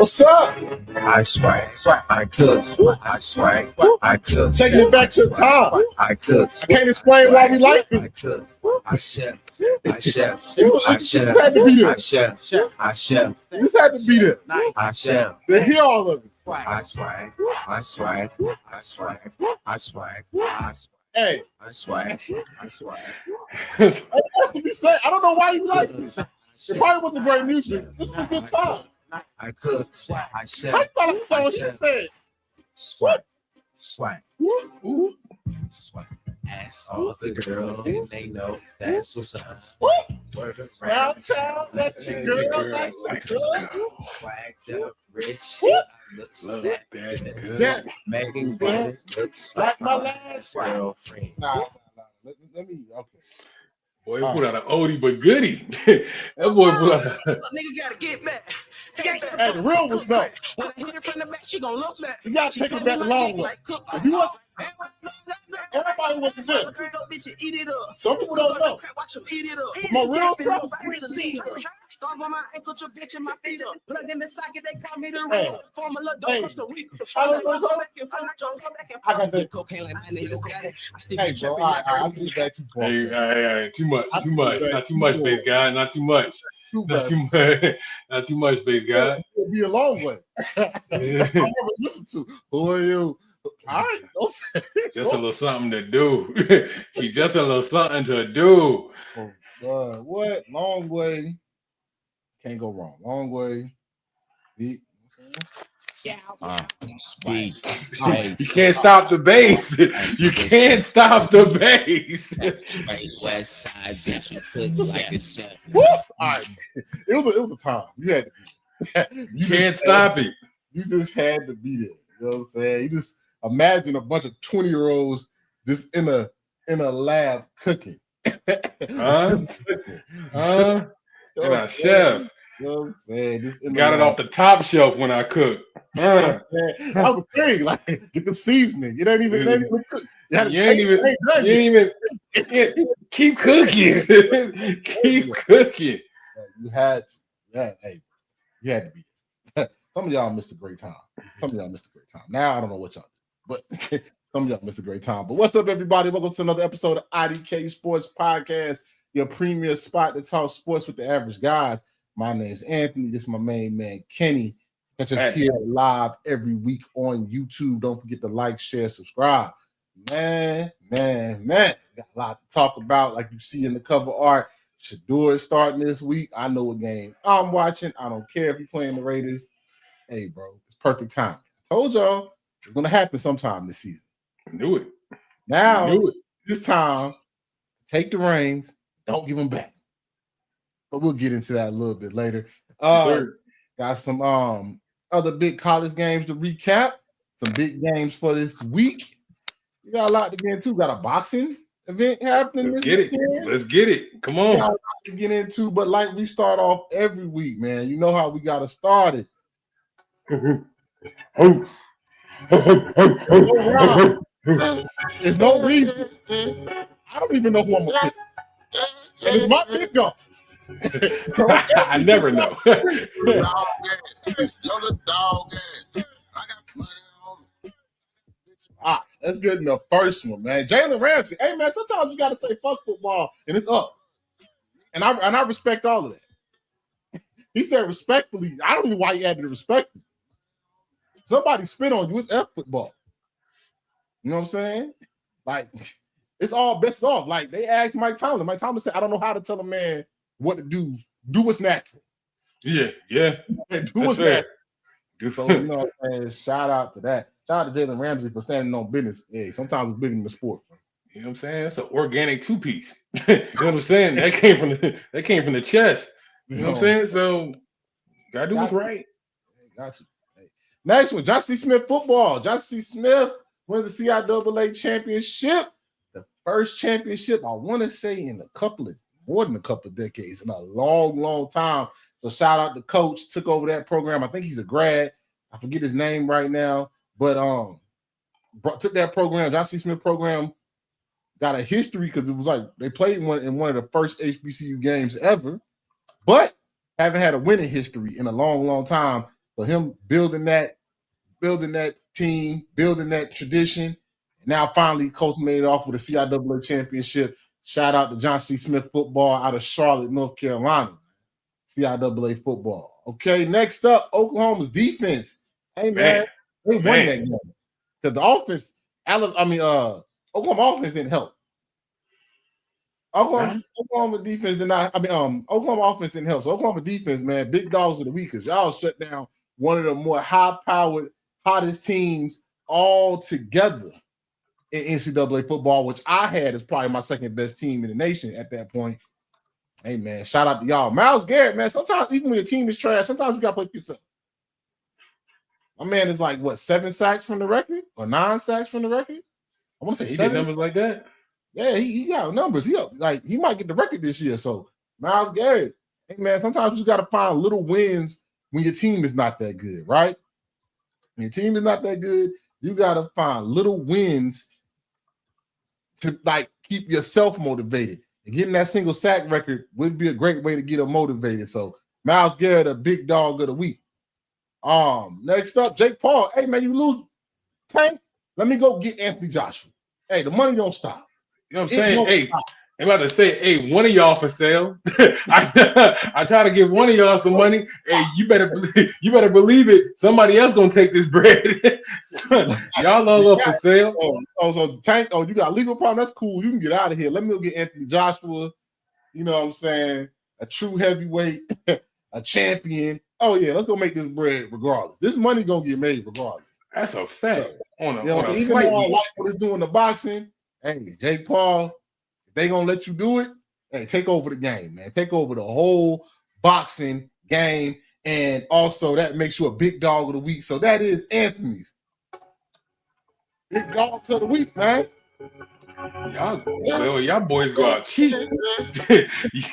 What's up? I swag, I cook, I swag, I cook. Taking it back to the top. I cook. I can't explain why we like I it. cook. I chef. I chef. You I just chef. had to be I there. chef. I chef. You just had to be there. I chef. They hear all of it. I swag. I swag. I swag. I swag. I swag. Hey, I swag. I swag. that has to be said. I don't know why you like it. It probably wasn't great music. This is a good time. I cook. I chef. I thought I saw what she said. Swag. Swag. Swag. Ask all the girls and they know that's what's up. Word around Downtown, let your girls like some good. Swagged up, rich. Looks Love that that good. That, Making good. Looks like my last girlfriend. nah. Let me, okay. Boy, he put out an oldie but goodie. That boy put out a... Nigga gotta get back. Hey, the real was no. When I hit it from the back, she gon' look back. You gotta take it back the long way. If you want, everybody wants to win. Some people don't know. Watch him eat it up. But my real trust. Start with my ankle to bitch in my feet up. Plug in the socket, they call me the Hey. real. Formula Hey. don't Costa Rica. I got that. Cocaine like my nigga got it. I still Hey, be bro, tripping all like right, I'll take that too far. Hey, too much, I too think much. that Not too much, too base guy. Not too much. Too Not bad. too much. Not too much, base guy. It'll be a long way. That's all I ever listen to. Who are you? All right, don't say Just a little something to do. He just a little something to do. what? Long way. Can't go wrong. Long way. Deep. Speed. You can't stop the bass. You can't stop the bass. West side bitch, you cook like a chef. Woo! All right. It was a time. You had to be. You can't stop it. You just had to be there. You know what I'm saying? You just imagine a bunch of 20-year-olds just in a lab cooking. Huh? And a chef. You know what I'm saying? Just in the Got it lab. off the top shelf when I cook. That was the thing. Like, get the season. It ain't even cook. You had to You ain't taste even, it. Ain't you ain't even keep cooking. Keep cooking. You had to. Yeah, hey, you had to be there. Some of y'all missed a great time. Now I don't know what y'all do, but some of y'all missed a great time. But what's up, everybody? Welcome to another episode of IDK Sports Podcast, your premier spot to talk sports with the average guys. My name's Anthony. This is my main man, Kenny. Catch us here live every week on YouTube. Don't forget to like, share, subscribe. Man. Got a lot to talk about, like you see in the cover art. Shedeur is starting this week. I know what game I'm watching. I don't care if you're playing the Raiders. Hey, bro, it's perfect time. I told y'all it's going to happen sometime this season. Knew it. Now, this time, take the reins. Don't give them back. But we'll get into that a little bit later. Got some other big college games to recap. Some big games for this week. We got a lot to get into. Got a boxing event happening this weekend. Let's get it. Come on. Got a lot to get into, but like we start off every week, man. You know how we got to start it. There's no reason. I don't even know who I'm gonna pick. And it's my pick though. I never know. Let's get in the first one, man. Jalen Ramsey. Hey, man, sometimes you got to say fuck football, and it's up. And I respect all of that. He said respectfully. I don't know why he added respect. Somebody spit on you. It's F football. You know what I'm saying? Like, it's all best off. Like, they asked Mike Tomlin. Mike Tomlin said, I don't know how to tell a man what to do. Do what's natural. Yeah. Do what's fair. natural. So, you know what I'm saying? Shout out to that. Shout out to Jalen Ramsey for standing on business. Hey, sometimes it's bigger than the sport. You know what I'm saying? That's an organic two-piece. You know what I'm saying? That came from the chest. You know what I'm saying? So gotta do what's right. Got you. Hey. Next one, Josh C. Smith football. Josh C. Smith wins the CIAA championship. The first championship, I want to say, in more than a couple of decades, in a long time. So shout out to coach, took over that program. I think he's a grad. I forget his name right now, but took that program, Josh C. Smith program, got a history because it was like they played in one of the first HBCU games ever, but haven't had a winning history in a long time. So him building that team, building that tradition, and now finally culminated off with a CIAA championship. Shout out to John C. Smith football out of Charlotte, North Carolina. CIAA football. Okay, next up, Oklahoma's defense. Hey man, they won that game because the offense. Oklahoma offense didn't help. Oklahoma defense did not. Oklahoma offense didn't help. So Oklahoma defense, man, big dogs of the week because y'all shut down one of the more high-powered, hottest teams all together in NCAA football, which I had as probably my second best team in the nation at that point. Hey man, shout out to y'all. Myles Garrett, man. Sometimes even when your team is trash, sometimes you gotta play for yourself. My man is like what 7 sacks from the record or 9 sacks from the record. I want to say 7 numbers like that. Yeah, he got numbers. He might get the record this year. So Myles Garrett, hey man, sometimes you got to find little wins when your team is not that good, right? When your team is not that good, you got to find little wins to like keep yourself motivated. And getting that single sack record would be a great way to get them motivated. So Myles Garrett, a big dog of the week. Next up, Jake Paul. Hey man, you lose Tank. Let me go get Anthony Joshua. Hey, the money don't stop. You know what I'm saying? Hey, I'm about to say, hey, one of y'all for sale. I try to give one of y'all some money. Hey, you better believe it. Somebody else gonna take this bread. Y'all all up for sale. So the Tank. Oh, you got a legal problem? That's cool. You can get out of here. Let me go get Anthony Joshua. You know what I'm saying? A true heavyweight, a champion. Oh yeah, let's go make this bread regardless. This money gonna get made regardless. That's a fact. Even though I like what it's doing the boxing. Hey, Jake Paul, if they gonna let you do it, hey, take over the game, man. Take over the whole boxing game, and also that makes you a big dog of the week. So that is Anthony's big dogs of the week, man. Y'all boys go out cheap.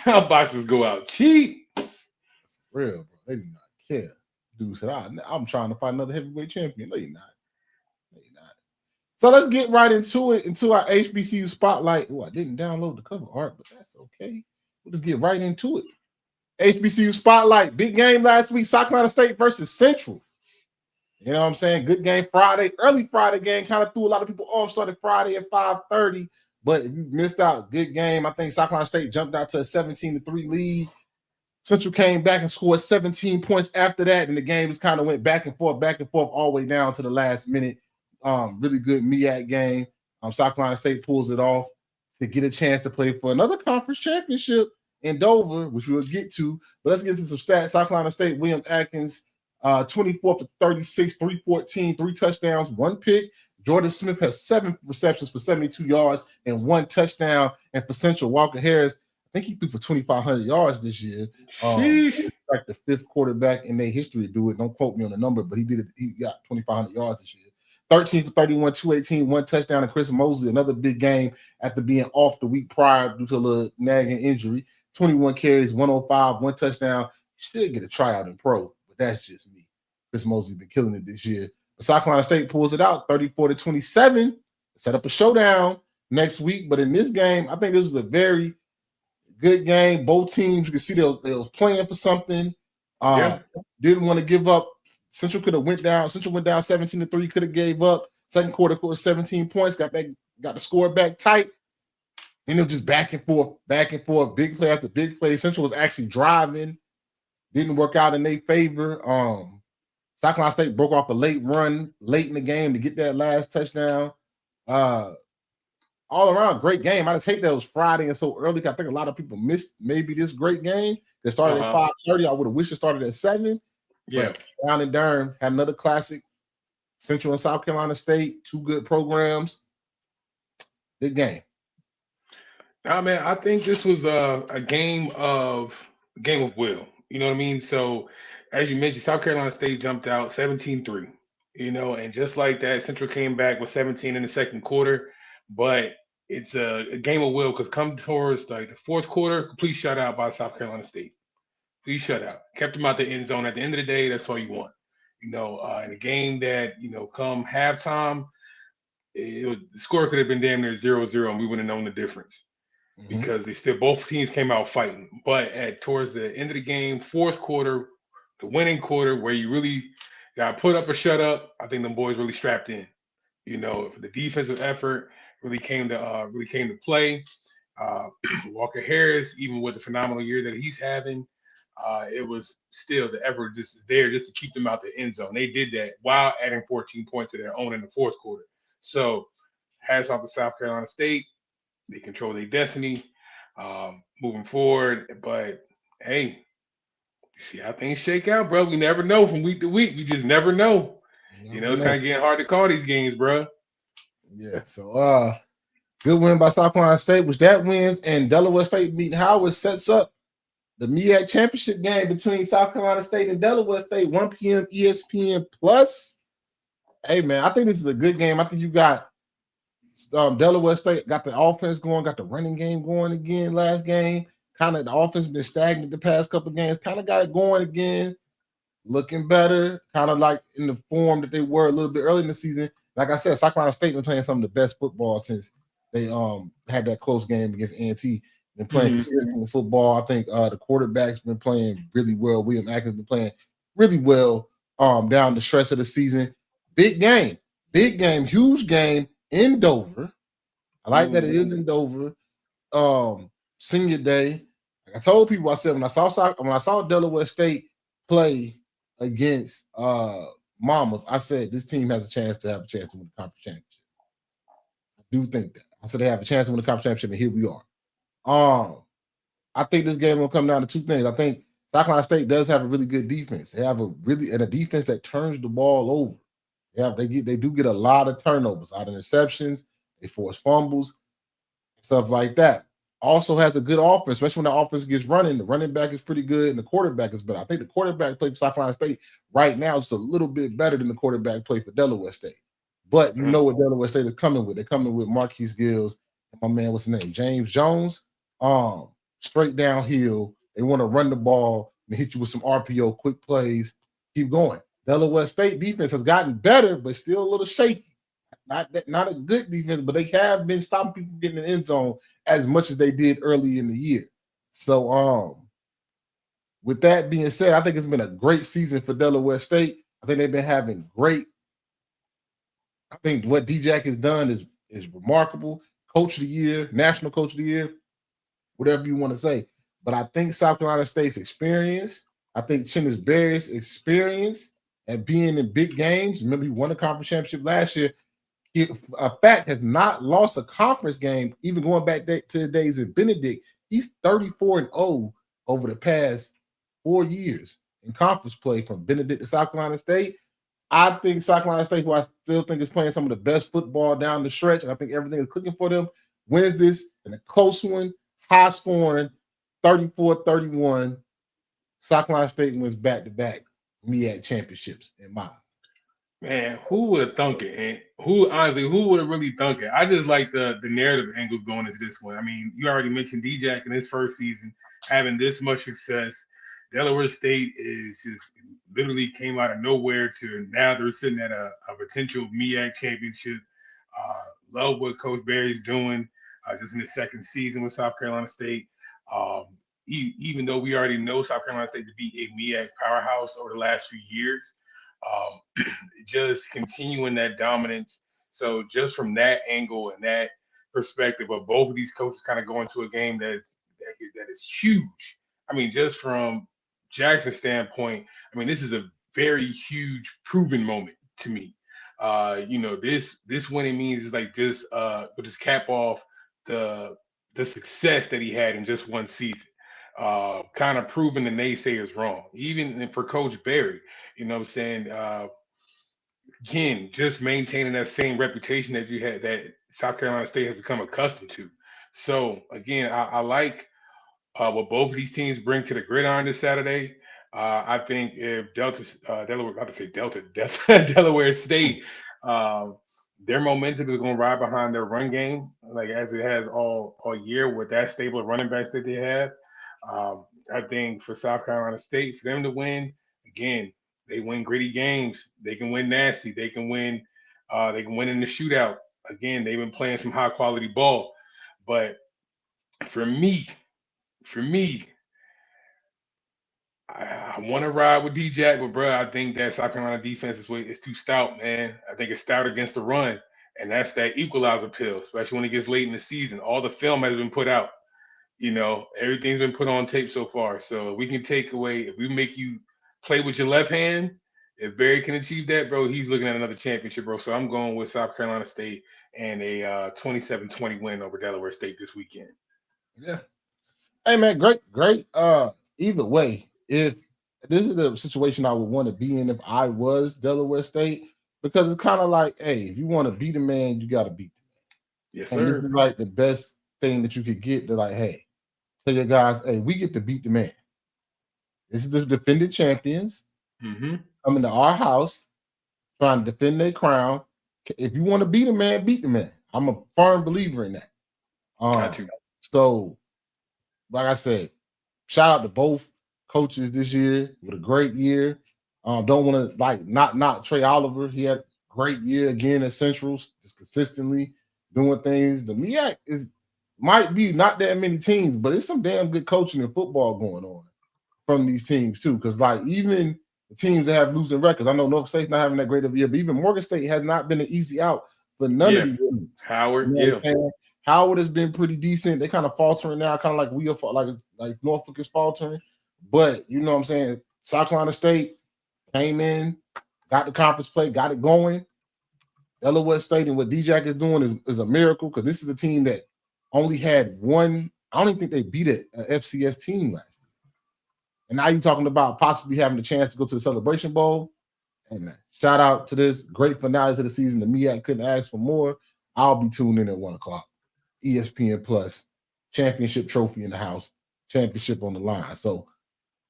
Y'all boxers go out cheap. Real, bro. They do not care. Dude said, I'm trying to find another heavyweight champion. No, you're not. So let's get right into it, into our HBCU spotlight. Oh, I didn't download the cover art, but that's okay. We'll just get right into it. HBCU spotlight. Big game last week. South Carolina State versus Central. You know what I'm saying? Good game Friday. Early Friday game. Kind of threw a lot of people off. Started Friday at 5:30. But if you missed out, good game. I think South Carolina State jumped out to a 17-3 lead. Central came back and scored 17 points after that. And the game just kind of went back and forth, all the way down to the last minute. Really good Meac game. South Carolina State pulls it off to get a chance to play for another conference championship in Dover, which we'll get to. But let's get into some stats. South Carolina State, William Atkins, 24 for 36, 314, 3 touchdowns, 1 pick. Jordan Smith has 7 receptions for 72 yards and 1 touchdown. And for Central, Walker Harris, I think he threw for 2,500 yards this year. Like the 5th quarterback in their history to do it. Don't quote me on the number, but he did it. He got 2,500 yards this year. 13 for 31, 218, 1 touchdown. And Chris Mosley, another big game after being off the week prior due to a little nagging injury. 21 carries, 105, 1 touchdown. Should get a tryout in pro, but that's just me. Chris Mosley been killing it this year. But South Carolina State pulls it out, 34-27. Set up a showdown next week. But in this game, I think this was a very good game. Both teams, you can see they was playing for something. Didn't want to give up. Central could have went down. Central went down 17-3. Could have gave up. Second quarter, 17 points. Got the score back tight. And it was just back and forth. Big play after big play. Central was actually driving. Didn't work out in their favor. South Carolina State broke off a late run late in the game to get that last touchdown. All around, great game. I just hate that it was Friday and so early. I think a lot of people missed maybe this great game. It started at 5:30. I would have wished it started at 7. Yeah. But down in Durham had another classic. Central and South Carolina State, 2 good programs. Good game. Nah, man, I think this was a game of will. You know what I mean? So, as you mentioned, South Carolina State jumped out 17-3. You know, and just like that, Central came back with 17 in the second quarter. But it's a game of will because come towards like the fourth quarter, complete shutout by South Carolina State. Complete shutout. Kept them out the end zone. At the end of the day, that's all you want. You know, in a game that, you know, come halftime, the score could have been damn near 0-0, and we would have known the difference because both teams came out fighting. But towards the end of the game, fourth quarter, the winning quarter where you really got to put up or shut up. I think them boys really strapped in. The defensive effort really came to play. Uh, Walker Harris, even with the phenomenal year that he's having, it was still the effort just is there just to keep them out the end zone. They did that while adding 14 points of their own in the fourth quarter. So, hats off to South Carolina State. They control their destiny moving forward. But hey, see how things shake out, bro. We never know from week to week. We just never know. You never It's know. kind of getting hard to call these games, bro. Yeah. So good win by South Carolina State, which that wins, and Delaware State beating Howard sets up the MEAC championship game between South Carolina State and Delaware State, 1 p.m. ESPN Plus. Hey man, I think this is a good game. I think you got Delaware State got the offense going, got the running game going again last game. Kind of the offense been stagnant the past couple of games. Kind of got it going again, looking better. Kind of like in the form that they were a little bit early in the season. Like I said, South Carolina State been playing some of the best football since they had that close game against A&T. Been playing consistent football. I think the quarterback's been playing really well. William Atkins been playing really well down the stretch of the season. Big game, huge game in Dover. I like that it is in Dover. Senior day. Like I told people, I said when I saw Delaware State play against Monmouth, I said this team has a chance to win the conference championship. I do think that. I said they have a chance to win the conference championship, and here we are. I think this game will come down to two things. I think South Carolina State does have a really good defense. They have a defense that turns the ball over. They do get a lot of turnovers, a lot of interceptions. They force fumbles, stuff like that. Also has a good offense, especially when the offense gets running. The running back is pretty good, and the quarterback is better. I think the quarterback play for South Carolina State right now is a little bit better than the quarterback play for Delaware State. But you know what Delaware State is coming with. They're coming with Marquise Gills and my man, what's his name? James Jones. Straight downhill. They want to run the ball and hit you with some RPO, quick plays. Keep going. Delaware State defense has gotten better, but still a little shaky. Not a good defense, but they have been stopping people getting in the end zone as much as they did early in the year. So, with that being said, I think it's been a great season for Delaware State. I think they've been having great. I think what D-Jack has done is remarkable. Coach of the year, national coach of the year, whatever you want to say. But I think South Carolina State's experience, I think Chennis Berry's experience at being in big games. Remember, he won the conference championship last year. Has not lost a conference game, even going back to the days of Benedict. He's 34-0 over the past 4 years in conference play from Benedict to South Carolina State. I think South Carolina State, who I still think is playing some of the best football down the stretch, and I think everything is clicking for them, wins this in a close one, high scoring, 34-31. South Carolina State wins back-to-back MEAC championships in my eyes. Man, who would have thunk it? And who would have really thunk it? I just like the narrative angles going into this one. I mean, you already mentioned D-Jack in his first season having this much success. Delaware State is just literally came out of nowhere to now they're sitting at a potential MEAC championship. Love what Coach Berry's doing just in his second season with South Carolina State. Even though we already know South Carolina State to be a MEAC powerhouse over the last few years, just continuing that dominance. So just from that angle and that perspective of both of these coaches kind of going to a game that is huge. I mean, just from Jackson's standpoint, I mean, this is a very huge proven moment to me. This winning means is like just cap off the success that he had in just one season. Kind of proving the naysayers wrong. Even for Coach Berry, you know what I'm saying? Again, just maintaining that same reputation that you had that South Carolina State has become accustomed to. So again, I like what both of these teams bring to the gridiron this Saturday. I think if Delaware State, their momentum is going to ride behind their run game, like as it has all year with that stable of running backs that they have. I think for South Carolina State, for them to win, again, they win gritty games. They can win nasty. They can win. They can win in the shootout. Again, they've been playing some high quality ball. But for me, I want to ride with D-Jack, but bro, I think that South Carolina defense is too stout, man. I think it's stout against the run, and that's that equalizer pill, especially when it gets late in the season. All the film has been put out. Everything's been put on tape so far. So we can take away if we make you play with your left hand. If Barry can achieve that, bro, he's looking at another championship, bro. So I'm going with South Carolina State and a 27-20 win over Delaware State this weekend. Yeah. Hey man, great. Either way, if this is the situation I would want to be in if I was Delaware State, because it's kind of like, hey, if you want to beat a man, you got to beat the man. Yes, And sir. this is like the best thing that you could get. To like, hey, tell your guys, hey, we get to beat the man. This is the defending champions coming to our house, trying to defend their crown. If you want to beat a man, beat the man. I'm a firm believer in that. Got you. So, like I said, shout out to both coaches this year with a great year. Don't want to not Trey Oliver. He had a great year again at Centrals, just consistently doing things. The Meac might be not that many teams, but it's some damn good coaching and football going on from these teams too. Because like even the teams that have losing records, I know Norfolk State's not having that great of a year, but even Morgan State has not been an easy out for none of these teams. Howard, Howard has been pretty decent. They kind of faltering now, kind of like we are, like Norfolk is faltering. But you know what I'm saying? South Carolina State came in, got the conference play, got it going. Delaware State and what D-Jack is doing is a miracle because this is a team that only had one. I don't even think they beat an FCS team last year. And now you're talking about possibly having the chance to go to the Celebration Bowl. Hey man, shout out to this great finale to the season. The Meac couldn't ask for more. I'll be tuned in at 1:00. ESPN Plus, championship trophy in the house, championship on the line. So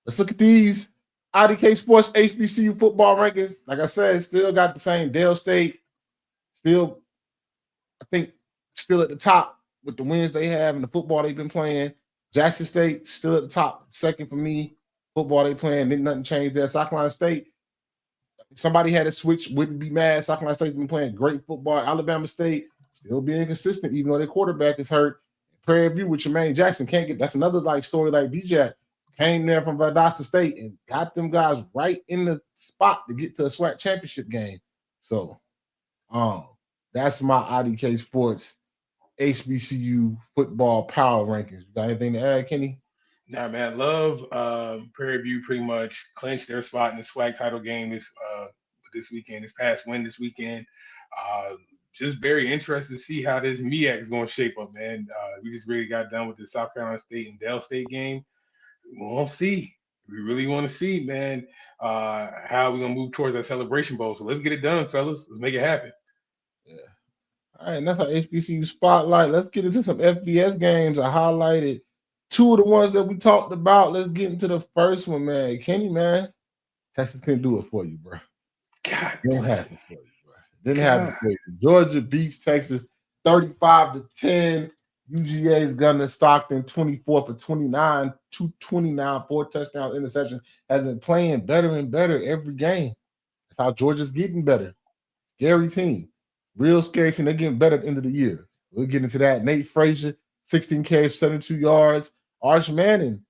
let's look at these IDK Sports HBCU football rankings. Like I said, still got the same. Dale State, still, I think, still at the top with the wins they have and the football they've been playing. Jackson State, still at the top, second for me. Football they playing, didn't nothing change there. South Carolina State, if somebody had a switch, wouldn't be mad. South Carolina State's been playing great football. Alabama State, still being consistent, even though their quarterback is hurt. Prairie View with Jermaine Jackson can't get. That's another like story like DJ came there from Valdosta State and got them guys right in the spot to get to a SWAC championship game. So, that's my IDK Sports HBCU football power rankings. You got anything to add, Kenny? Nah, man, love Prairie View pretty much clinched their spot in the SWAC title game this weekend, this past win this weekend. Just very interested to see how this Meac is going to shape up, man. We just really got done with the South Carolina State and Dell State game. We'll see. We really want to see, man, how we're going to move towards that Celebration Bowl. So let's get it done, fellas. Let's make it happen. Yeah. All right, and that's our HBCU spotlight. Let's get into some FBS games. I highlighted two of the ones that we talked about. Let's get into the first one, man. Kenny, man, Texas couldn't do it for you, bro. God, didn't happen for you, bro. Didn't happen for you. Georgia beats Texas 35-10. UGA's Gunner Stockton 24 for 29, 229, 4 touchdowns, interception. Has been playing better and better every game. That's how Georgia's getting better. Scary team. Real scary team. They're getting better at the end of the year. We'll get into that. Nate Frazier, 16 carries, 72 yards. Arch Manning,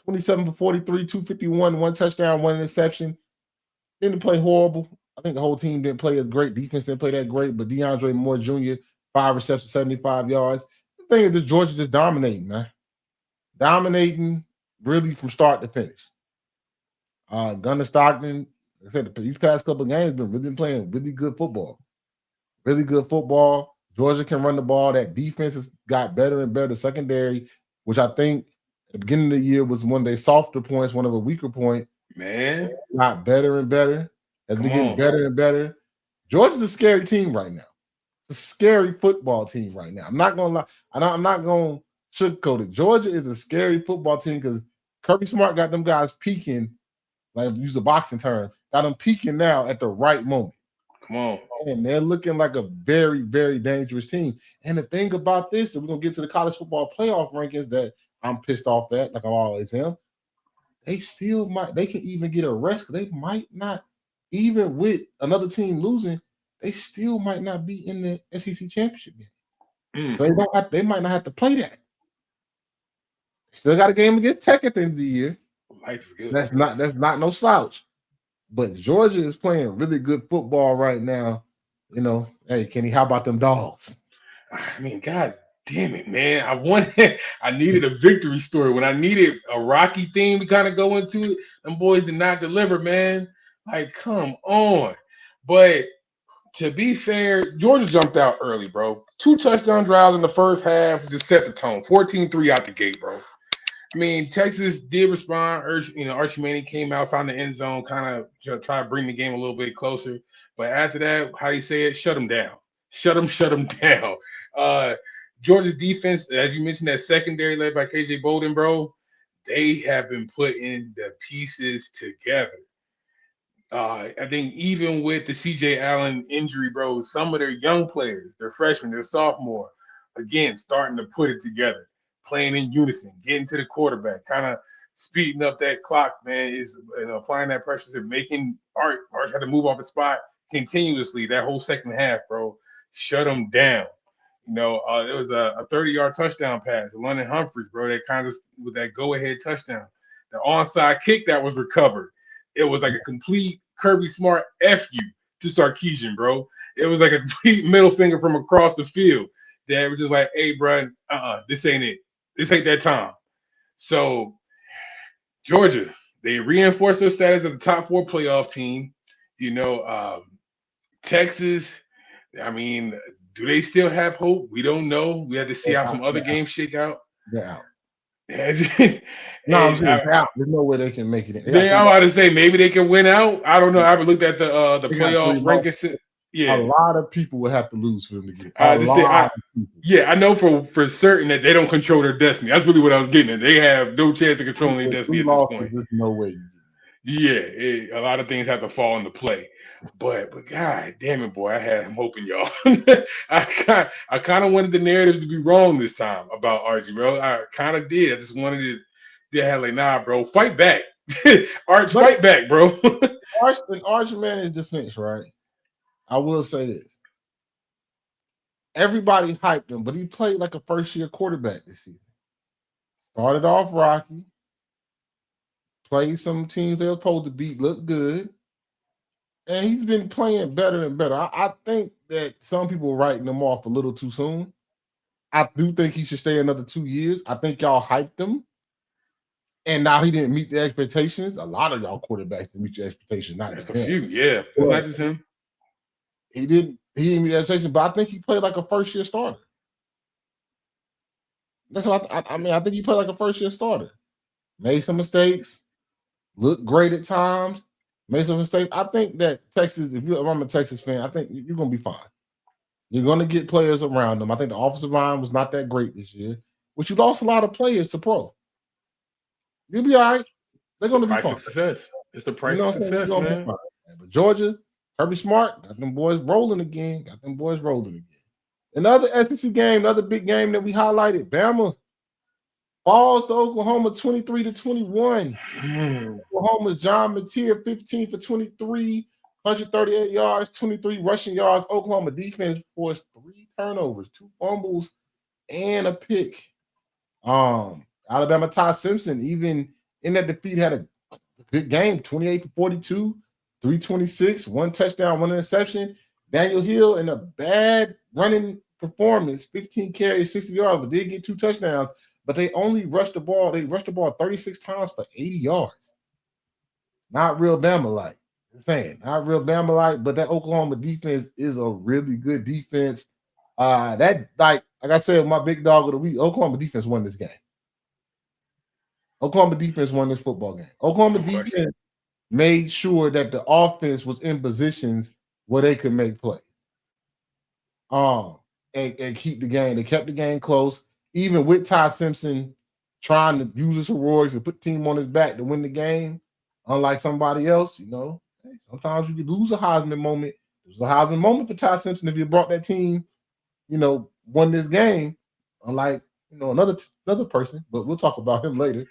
27 for 43, 251, 1 touchdown, 1 interception. Didn't play horrible. I think the whole team didn't play as great. Defense didn't play that great, but DeAndre Moore Jr., 5 receptions, 75 yards. The thing is that Georgia just dominating, man. Dominating really from start to finish. Gunner Stockton, like I said, these past couple of games been really playing really good football. Really good football. Georgia can run the ball. That defense has got better and better. Secondary, which I think at the beginning of the year was one of their softer points, one of a weaker point. Man. Got better and better. Has been getting better and better. Georgia's a scary team right now. It's a scary football team right now. I'm not going to lie. I'm not going to sugarcoat it. Georgia is a scary football team because Kirby Smart got them guys peaking, like use a boxing term, got them peaking now at the right moment. Come on. And they're looking like a very, very dangerous team. And the thing about this, and we're going to get to the college football playoff rankings that I'm pissed off at, like I always am, they still might, they can even get a rest. They might not, even with another team losing, they still might not be in the SEC championship game. So they might not have to play that. They still got a game against Tech at the end of the year. Life is good. That's not no slouch. But Georgia is playing really good football right now. You know, hey, Kenny, how about them Dogs? I mean, God damn it, man. I needed a victory story. When I needed a Rocky theme to kind of go into it, them boys did not deliver, man. Like, come on. But to be fair, Georgia jumped out early, bro. 2 touchdown drives in the first half just set the tone. 14-3 out the gate, bro. I mean, Texas did respond. Archie Manning came out, found the end zone, kind of try to bring the game a little bit closer. But after that, how do you say it? Shut them down. Shut them down. Georgia's defense, as you mentioned, that secondary led by KJ Bolden, bro, they have been putting the pieces together. I think even with the CJ Allen injury, bro, some of their young players, their freshmen, their sophomore, again, starting to put it together, playing in unison, getting to the quarterback, kind of speeding up that clock, man, is applying that pressure to making Arch had to move off the spot continuously that whole second half, bro. Shut them down. It was a 30-yard touchdown pass to London Humphreys, bro, that kind of with that go-ahead touchdown. The onside kick that was recovered. It was like a complete Kirby Smart F you to Sarkisian, bro. It was like a complete middle finger from across the field that was just like, hey, bro, this ain't it. This ain't that time. So, Georgia, they reinforced their status as a top 4 playoff team. Texas, I mean, do they still have hope? We don't know. We had to see how some other games shake out. They're out. No, I'm saying out. There's no way they can make it. I'm about to say maybe they can win out. I don't know. I haven't looked at the playoff rankings. Yeah, a lot of people would have to lose for them to get. I know for certain that they don't control their destiny. That's really what I was getting at. They have no chance of controlling their destiny at this point. There's no way. Yeah, a lot of things have to fall into play. But God damn it, boy, I had him hoping, y'all. I kind of wanted the narratives to be wrong this time about Archie, bro. I kind of did. I just wanted it. They had like, nah, bro, fight back. Fight back, bro. Archie Manning's defense, right? I will say this. Everybody hyped him, but he played like a first-year quarterback this season. Started off rocky. Played some teams they were supposed to beat, looked good. And he's been playing better and better. I think that some people are writing him off a little too soon. I do think he should stay another 2 years. I think y'all hyped him. And now he didn't meet the expectations. A lot of y'all quarterbacks didn't meet your expectations. Not just him. Yeah. Not just him. He didn't meet the expectations, but I think he played like a first-year starter. That's what I mean. I think he played like a first-year starter. Made some mistakes. Looked great at times. Made some mistakes. I think that Texas, if I'm a Texas fan, I think you're going to be fine. You're going to get players around them. I think the offensive line was not that great this year, but you lost a lot of players to pro. You'll be all right. They're going to be fine. Success. It's the price of success, man. But Georgia, Kirby Smart, got them boys rolling again. Another SEC game, another big game that we highlighted. Bama falls to Oklahoma 23-21. Oklahoma's John Mateer 15 for 23, 138 yards, 23 rushing yards. Oklahoma defense forced 3 turnovers, 2 fumbles, and a pick. Alabama Ty Simpson, even in that defeat, had a good game, 28 for 42, 326, 1 touchdown, 1 interception. Daniel Hill in a bad running performance, 15 carries, 60 yards, but did get 2 touchdowns. But they only rushed the ball. They rushed the ball 36 times for 80 yards. Not real Bama-like. I'm saying, not real Bama-like, but that Oklahoma defense is a really good defense. Like I said, my big dog of the week, Oklahoma defense won this game. Oklahoma defense won this football game. Oklahoma defense made sure that the offense was in positions where they could make plays. And keep the game. They kept the game close. Even with Ty Simpson trying to use his heroics and put the team on his back to win the game, unlike somebody else, sometimes you could lose a Heisman moment. It was a Heisman moment for Ty Simpson if you brought that team, won this game, unlike, another person, but we'll talk about him later.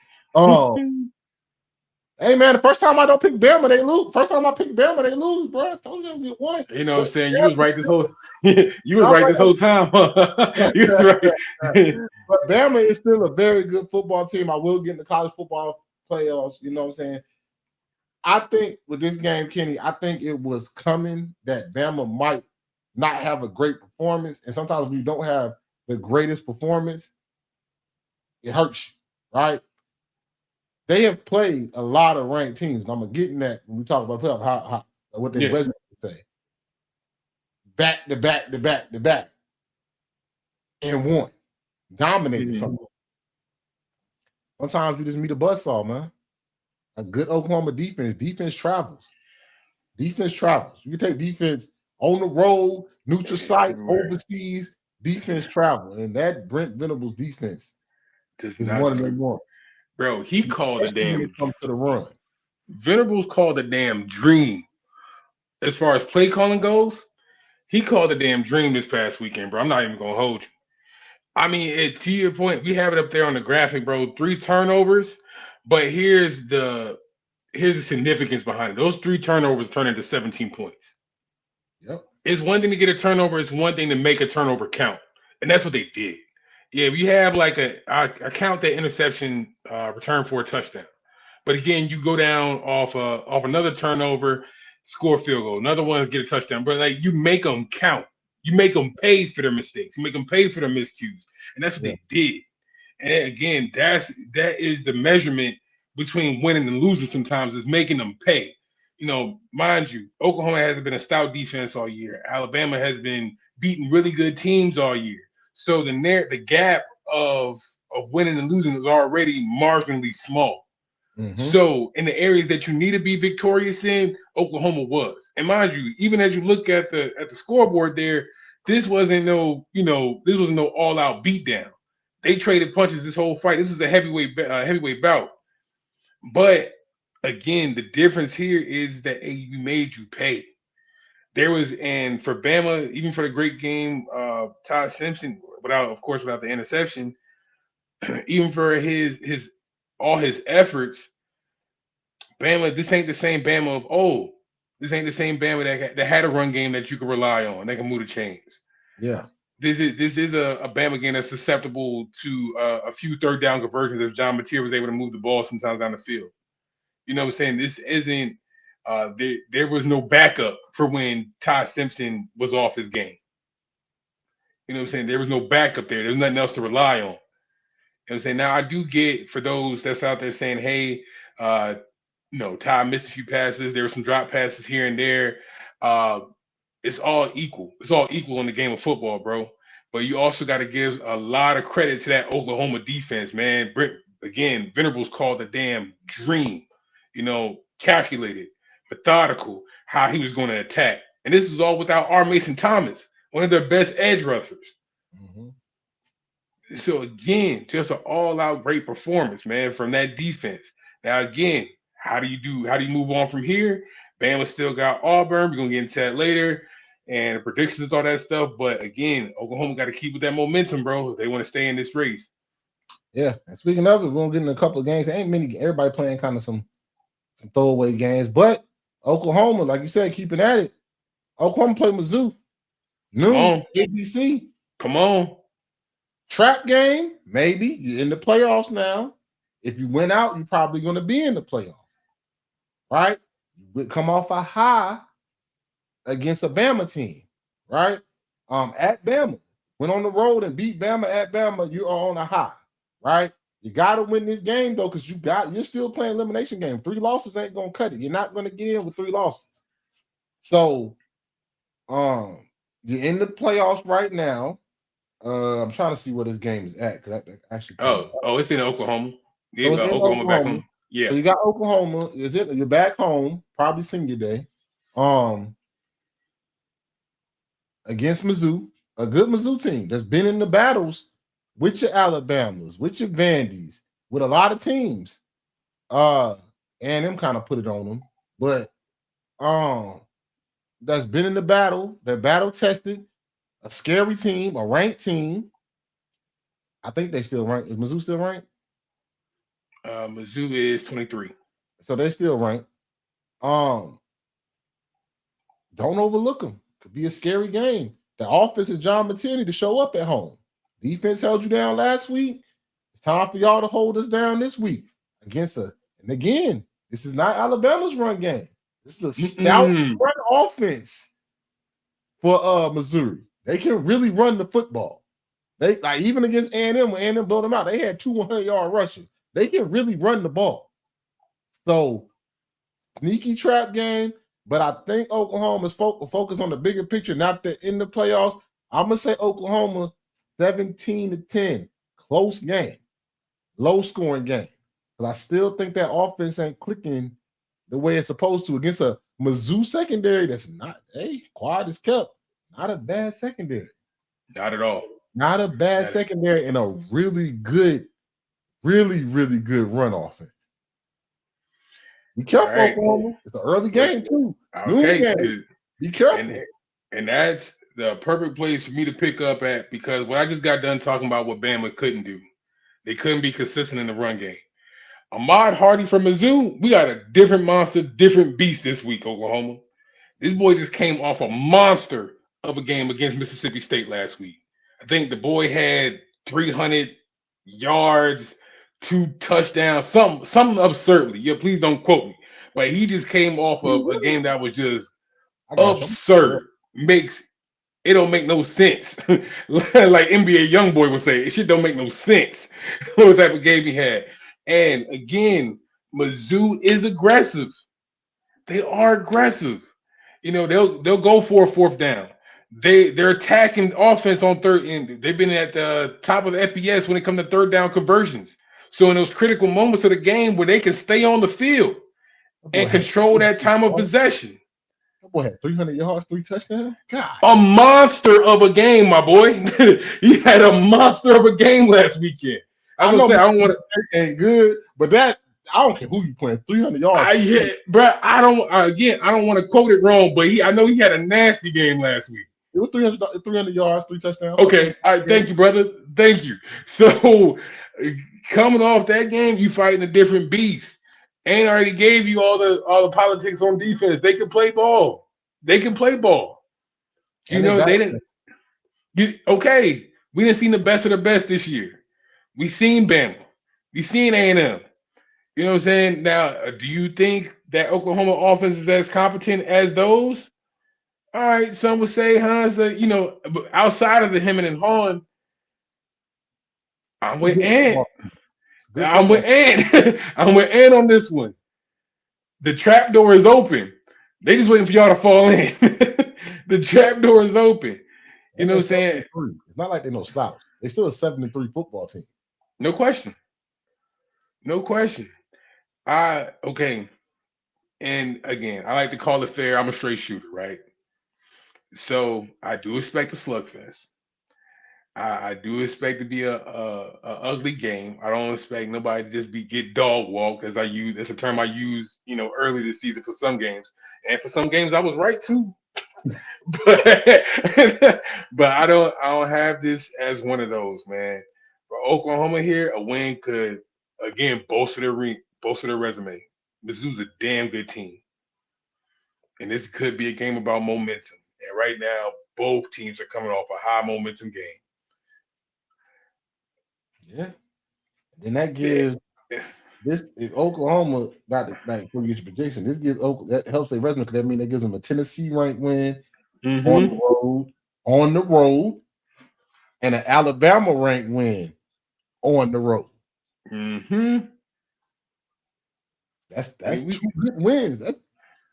Hey, man, the first time I don't pick Bama, they lose. First time I pick Bama, they lose, bro. I told you get one. You know what I'm saying? You was right this whole time. You was right. But Bama is still a very good football team. I will get in the college football playoffs. You know what I'm saying? I think with this game, Kenny, I think it was coming that Bama might not have a great performance. And sometimes when you don't have the greatest performance, it hurts you, right? They have played a lot of ranked teams. And I'm going to get in that when we talk about playoff, how what they resume say. Back to back to back to back. And won. Dominated something. Sometimes you just meet a buzzsaw, man. A good Oklahoma defense. Defense travels. Defense travels. You can take defense on the road, neutral site, overseas. Defense travel. And that Brent Venables defense is one of them ones. Bro, he called the damn come to the run. Venables called the damn dream. As far as play calling goes, he called the damn dream this past weekend, bro. I'm not even gonna hold you. I mean, to your point, we have it up there on the graphic, bro. 3 turnovers, but here's the significance behind it. Those 3 turnovers turn into 17 points. Yep. It's one thing to get a turnover. It's one thing to make a turnover count, and that's what they did. Yeah, if you have like I count that interception return for a touchdown, but again, you go down off another turnover, score a field goal, another one get a touchdown. But like you make them count. You make them pay for their mistakes. You make them pay for their miscues, and that's what they did. And again, that is the measurement between winning and losing. Sometimes is making them pay. You know, mind you, Oklahoma hasn't been a stout defense all year. Alabama has been beating really good teams all year. So the gap of winning and losing is already marginally small. Mm-hmm. So in the areas that you need to be victorious in, Oklahoma was. And mind you, even as you look at the scoreboard there, this wasn't no all-out beatdown. They traded punches this whole fight. This is a heavyweight bout. But again, the difference here is that AU made you pay. And for Bama, even for the great game, Todd Simpson, without the interception, even for all his efforts, Bama, this ain't the same Bama of old. This ain't the same Bama that had a run game that you can rely on. That can move the chains. Yeah. This is a Bama game that's susceptible to a few third down conversions if John Mateer was able to move the ball sometimes down the field. You know what I'm saying? This isn't there was no backup for when Todd Simpson was off his game. You know what I'm saying? There was no backup there. There's nothing else to rely on. You know what I'm saying? Now I do get for those that's out there saying, hey, Todd missed a few passes. There were some drop passes here and there. It's all equal. It's all equal in the game of football, bro. But you also got to give a lot of credit to that Oklahoma defense, man. Again, Venables called the damn dream. Calculated, methodical, how he was going to attack. And this is all without R. Mason Thomas, one of their best edge rushers. Mm-hmm. So again, just an all-out great performance, man, from that defense. Now, again, how do you move on from here? Bama still got Auburn. We're going to get into that later. And predictions, all that stuff. But again, Oklahoma got to keep with that momentum, bro, if they want to stay in this race. Yeah. And speaking of it, we're going to get in a couple of games. There ain't many. Everybody playing kind of some throwaway games. But Oklahoma, like you said, keeping at it. Oklahoma play Mizzou. Noon, ABC. Come on. Trap game, maybe. You're in the playoffs now. If you win out, you're probably going to be in the playoffs. Right? You would come off a high against a Bama team, right? At Bama. Went on the road and beat Bama at Bama, you are on a high, right? You got to win this game, though, because you're still playing elimination game. 3 losses ain't going to cut it. You're not going to get in with 3 losses. So, you're in the playoffs right now. I'm trying to see where this game is at. Because I actually. It's in Oklahoma. Yeah, so Oklahoma back home. Yeah. So you got Oklahoma. You're back home, probably senior day. Against Mizzou, a good Mizzou team that's been in the battles with your Alabamas, with your Vandies, with a lot of teams. And them kind of put it on them. But that's been in the battle, they're battle tested, a scary team, a ranked team. I think they still ranked. Is Mizzou still ranked? Mizzou is 23. So they're still ranked. Don't overlook them. Could be a scary game. The offense of John Mateer to show up at home. Defense held you down last week. It's time for y'all to hold us down this week against an And again, this is not Alabama's run game. This is a stout run offense for Missouri. They can really run the football. They like even against A&M, when A&M blew them out, they had 2 100-yard rushes. They can really run the ball. So sneaky trap game, but I think Oklahoma is focused on the bigger picture, not that in the playoffs. I'm gonna say Oklahoma 17-10, close game, low scoring game. But I still think that offense ain't clicking the way it's supposed to against a Mizzou secondary that's not, quiet as kept. Not a bad secondary. Not at all. Not a bad secondary and a really good run offense. Be careful, Oklahoma. It's an early game, too. Okay. Be careful. And that's the perfect place for me to pick up at, because what I just got done talking about what Bama couldn't do. They couldn't be consistent in the run game. Ahmad Hardy from Mizzou, we got a different monster, different beast this week, Oklahoma. This boy just came off a monster of a game against Mississippi State last week. I think the boy had 300 yards, 2 touchdowns, something absurdly. Yeah, please don't quote me. But he just came off of a game that was just absurd. It don't make no sense. Like NBA Youngboy would say, it shit don't make no sense. What type of game he had. And again, Mizzou is aggressive. They are aggressive. You know, they'll go for a 4th down. They're attacking offense on 3rd end. They've been at the top of the FBS when it comes to 3rd down conversions. So in those critical moments of the game where they can stay on the field and control that time of possession. That boy had 300 yards, 3 touchdowns. God, a monster of a game, my boy. He had a monster of a game last weekend. I don't want to ain't good, but that I don't care who you playing. 300 yards. Bro. I don't want to quote it wrong, but I know he had a nasty game last week. It was 300 yards, 3 touchdowns. Okay, all right. Thank you, brother. Thank you. So coming off that game, you fighting a different beast. And already gave you all the politics on defense. They can play ball. They didn't. Okay, we didn't see the best of the best this year. We seen Bama. We seen A&M. You know what I'm saying? Now, do you think that Oklahoma offense is as competent as those? All right, some would say, but outside of the Hemming and Hawing, I'm with Ant. I'm with Ant on this one. The trap door is open. They just waiting for y'all to fall in. The trap door is open. You know what I'm saying? It's not like they no slouch. They still a 7-3 football team. No question. Okay. And again, I like to call it fair. I'm a straight shooter, right? So I do expect a slugfest. I do expect to be a ugly game. I don't expect nobody to just get dog walked, as that's a term I use, early this season for some games. And for some games I was right too. but I don't have this as one of those, man. For Oklahoma here, a win could again bolster their resume. Mizzou's a damn good team. And this could be a game about momentum. And right now, both teams are coming off a high momentum game. Yeah. And that gives this if Oklahoma got to for your prediction. This gives that helps their resume because that means that gives them a Tennessee ranked win on the road, and an Alabama ranked win on the road. That's 2 good wins. That's,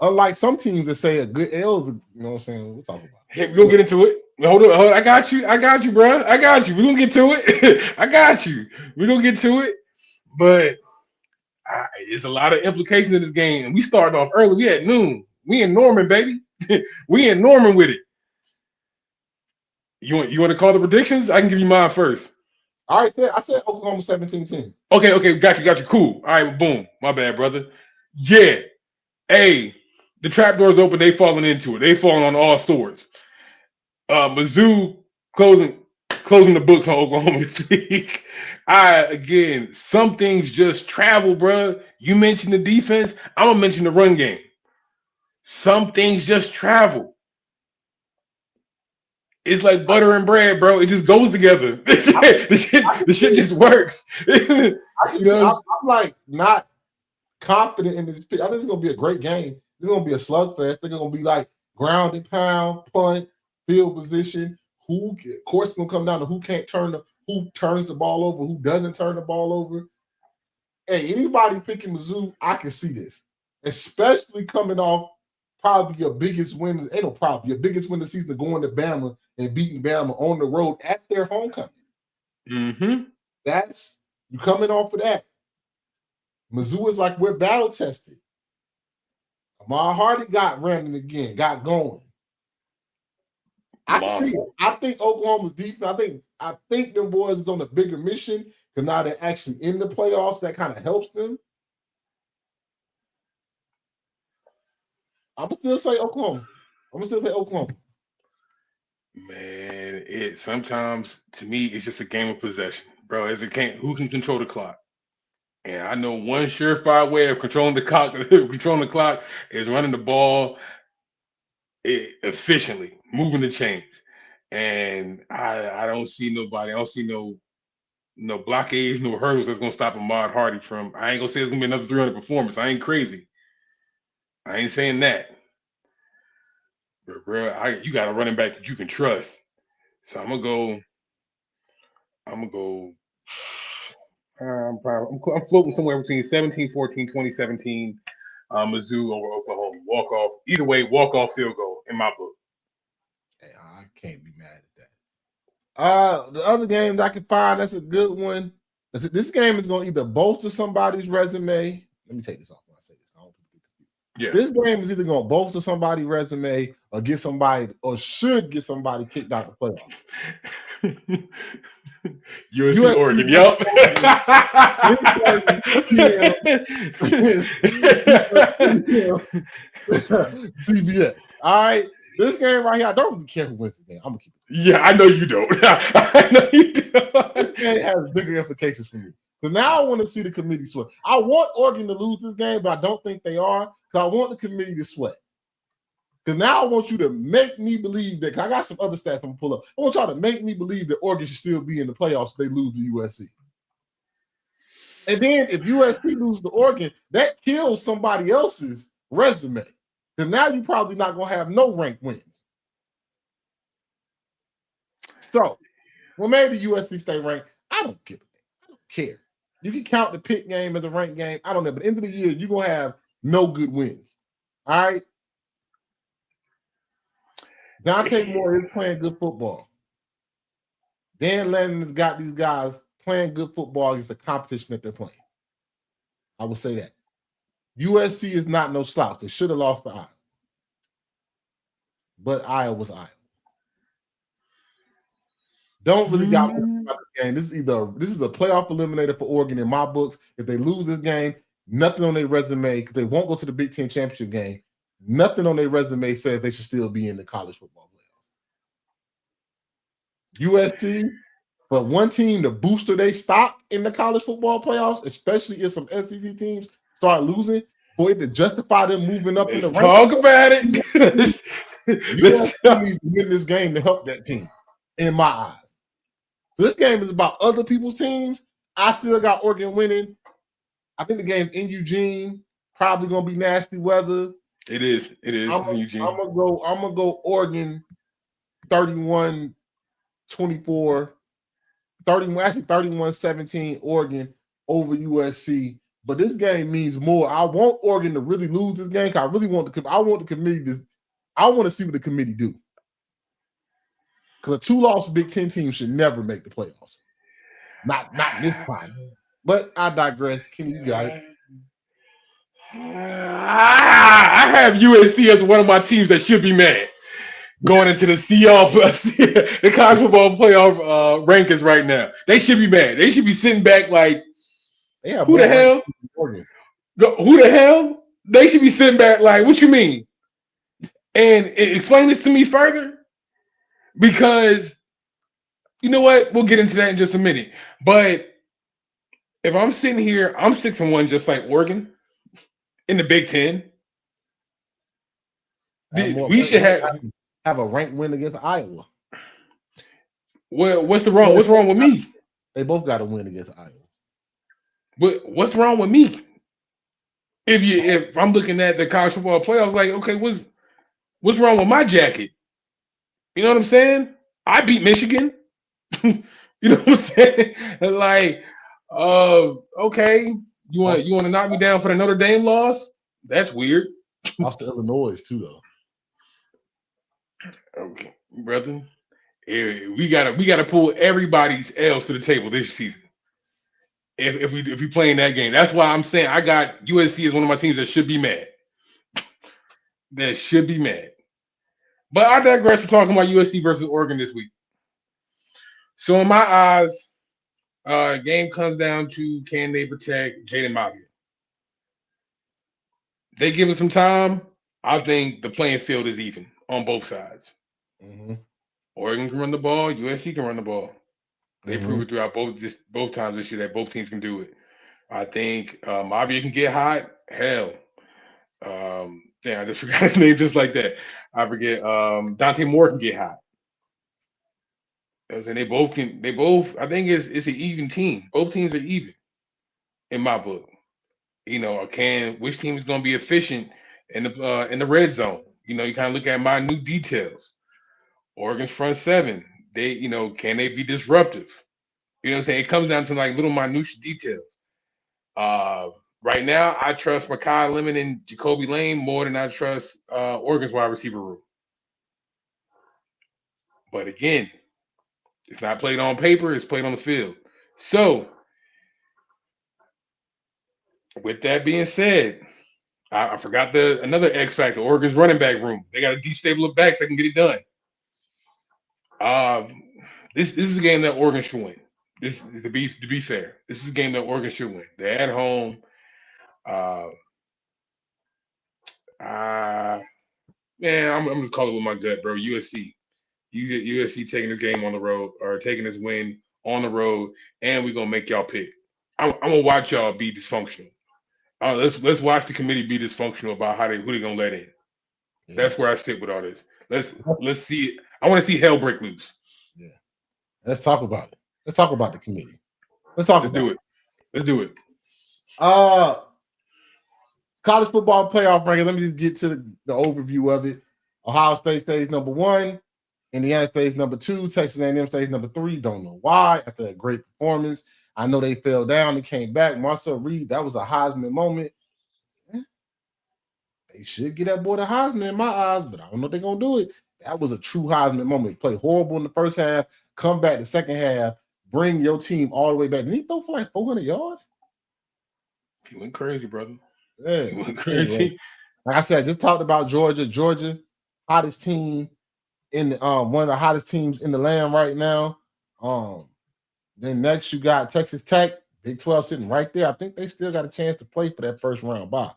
unlike some teams that say a good L, you know what I'm saying? We'll talk about it. Hey, we're gonna get into it. Hold on. I got you, bro. I got you. We're gonna get to it. I got you. We're gonna get to it. But it's a lot of implications in this game. And we started off early. We at noon. We in Norman, baby. We in Norman with it. You want to call the predictions? I can give you mine first. All right, I said Oklahoma 17-10. Okay, got you. Cool. All right, boom. My bad, brother. Yeah. Hey, the trap door's open. They falling into it. They falling on all swords. Mizzou closing the books on Oklahoma this week. Again, some things just travel, bro. You mentioned the defense. I'm gonna mention the run game. Some things just travel. It's like butter and bread, bro. It just goes together. The shit just works. I'm like not confident in this pick. I think it's going to be a great game. It's going to be a slugfest. They're going to be like ground and pound, punt, field position. Of course, it's going to come down to who turns the ball over, who doesn't turn the ball over. Hey, anybody picking Mizzou, I can see this, especially coming off probably your biggest win. Ain't no problem. Your biggest win of the season, going to Bama and beating Bama on the road at their homecoming. Mm-hmm. That's you coming off of that. Mizzou is like we're battle tested. Ahmad Hardy got running again, got going. I can see it. I think Oklahoma's defense. I think them boys is on a bigger mission because now they're actually in the playoffs. That kind of helps them. I'm gonna still say Oklahoma. Man, it sometimes to me it's just a game of possession, bro. Who can control the clock? And I know one surefire way of controlling the clock is running the ball efficiently, moving the chains. And I don't see nobody. I don't see no blockades, no hurdles that's gonna stop Ahmad Hardy from. I ain't gonna say it's gonna be another 300 performance. I ain't crazy. I ain't saying that. But bro, you got a running back that you can trust. So I'm gonna go. I'm floating somewhere between 17-14, 2017, Mizzou over Oklahoma. Walk off. Either way, walk off field goal in my book. Hey, I can't be mad at that. The other games I can find that's a good one. This game is going to either bolster somebody's resume. Let me take this off when I say this. I don't think yeah. This game is either going to bolster somebody's resume or should get somebody kicked out the playoffs. USC Oregon, yep. CBS. All right. This game right here, I don't really care who wins this game. I'm going to keep it. Yeah, I know you don't. I know you don't. This game has bigger implications for me. So now I want to see the committee sweat. I want Oregon to lose this game, but I don't think they are because I want the committee to sweat. Because now I want you to make me believe that, because I got some other stats I'm going to pull up. I want y'all to make me believe that Oregon should still be in the playoffs if they lose to USC. And then if USC loses to Oregon, that kills somebody else's resume. Because now you're probably not going to have no ranked wins. So, well, maybe USC stay ranked. I don't give a damn. I don't care. You can count the Pitt game as a ranked game. I don't know. But at the end of the year, you're going to have no good wins. All right? Dante Moore is playing good football. Dan Lannon has got these guys playing good football against the competition that they're playing. I will say that. USC is not no slouch. They should have lost to Iowa. But Iowa was Iowa. Don't really got much about the game. This is a playoff eliminator for Oregon in my books. If they lose this game, nothing on their resume, because they won't go to the Big Ten championship game. Nothing on their resume says they should still be in the college football playoffs. USC, but one team to booster their stock in the college football playoffs, especially if some SEC teams start losing, boy, to justify them moving up in the rankings. Talk about it. USC needs to win this game to help that team, in my eyes. So this game is about other people's teams. I still got Oregon winning. I think the game's in Eugene. Probably gonna be nasty weather. It is. I'm gonna go Oregon 31-24. 31-17 Oregon over USC. But this game means more. I want Oregon to really lose this game because I really want the committee I want to see what the committee do. Because a 2-loss Big Ten team should never make the playoffs. Not this time. But I digress. Kenny, you got it. I have USC as one of my teams that should be mad going into the the college football playoff rankings right now. They should be mad. They should be sitting back like, who the hell? Who the hell? They should be sitting back like, what you mean? And explain this to me further. Because, you know what? We'll get into that in just a minute. But if I'm sitting here, I'm 6-1 just like Oregon in the Big Ten. We should have a ranked win against Iowa. Well, what's wrong with me? They both got a win against Iowa. But what's wrong with me? if I'm looking at the college football playoffs, like, okay, what's wrong with my jacket? You know what I'm saying? I beat Michigan. You know what I'm saying? Like, okay, you want to knock me down for the Notre Dame loss? That's weird. Lost to Illinois too, though. Okay, brother. We gotta pull everybody's L's to the table this season. If we playing that game, that's why I'm saying I got USC as one of my teams that should be mad. That should be mad. But I digress. We're talking about USC versus Oregon this week. So in my eyes, game comes down to can they protect Jaden Malia? They give it some time. I think the playing field is even on both sides. Mm-hmm. Oregon can run the ball. USC can run the ball. They Mm-hmm. prove it throughout both times this year that both teams can do it. I think Malia can get hot. Hell, I just forgot his name just like that. I forget. Dante Moore can get hot. And they both can. They both. I think it's an even team. Both teams are even in my book. You know, which team is going to be efficient in the red zone? You know, you kind of look at my new details. Oregon's front seven. Can they be disruptive? You know what I'm saying? It comes down to like little minutiae details. Right now, I trust Makai Lemon and Jacoby Lane more than I trust Oregon's wide receiver room. But again, it's not played on paper; it's played on the field. So, with that being said, I forgot another X factor. Oregon's running back room. They got a deep stable of backs that can get it done. This is a game that Oregon should win. This to be fair, this is a game that Oregon should win. They're at home. Man, I'm gonna call it with my gut, bro. USC. You get USC taking this game on the road or taking this win on the road, and we're gonna make y'all pick. I'm gonna watch y'all be dysfunctional. Let's watch the committee be dysfunctional about who they gonna let in. Yeah. That's where I sit with all this. Let's see. I want to see hell break loose. Yeah. Let's talk about it. Let's talk about the committee. Let's do it. Let's do it. College football playoff ranking. Let me just get to the overview of it. Ohio State stays number 1. Indiana stays number 2. Texas A&M stays number 3. Don't know why. After a great performance, I know they fell down and came back. Marcel Reed, that was a Heisman moment. They should get that boy the Heisman in my eyes, but I don't know if they're gonna do it. That was a true Heisman moment. Play horrible in the first half, come back the second half, bring your team all the way back. Did he throw for like 400 yards? He went crazy, brother. Yeah, he went crazy. Like I said, I just talked about Georgia. Georgia, hottest team in the, one of the hottest teams in the land right now. Then next you got Texas Tech, Big 12 sitting right there. I think they still got a chance to play for that first round bye.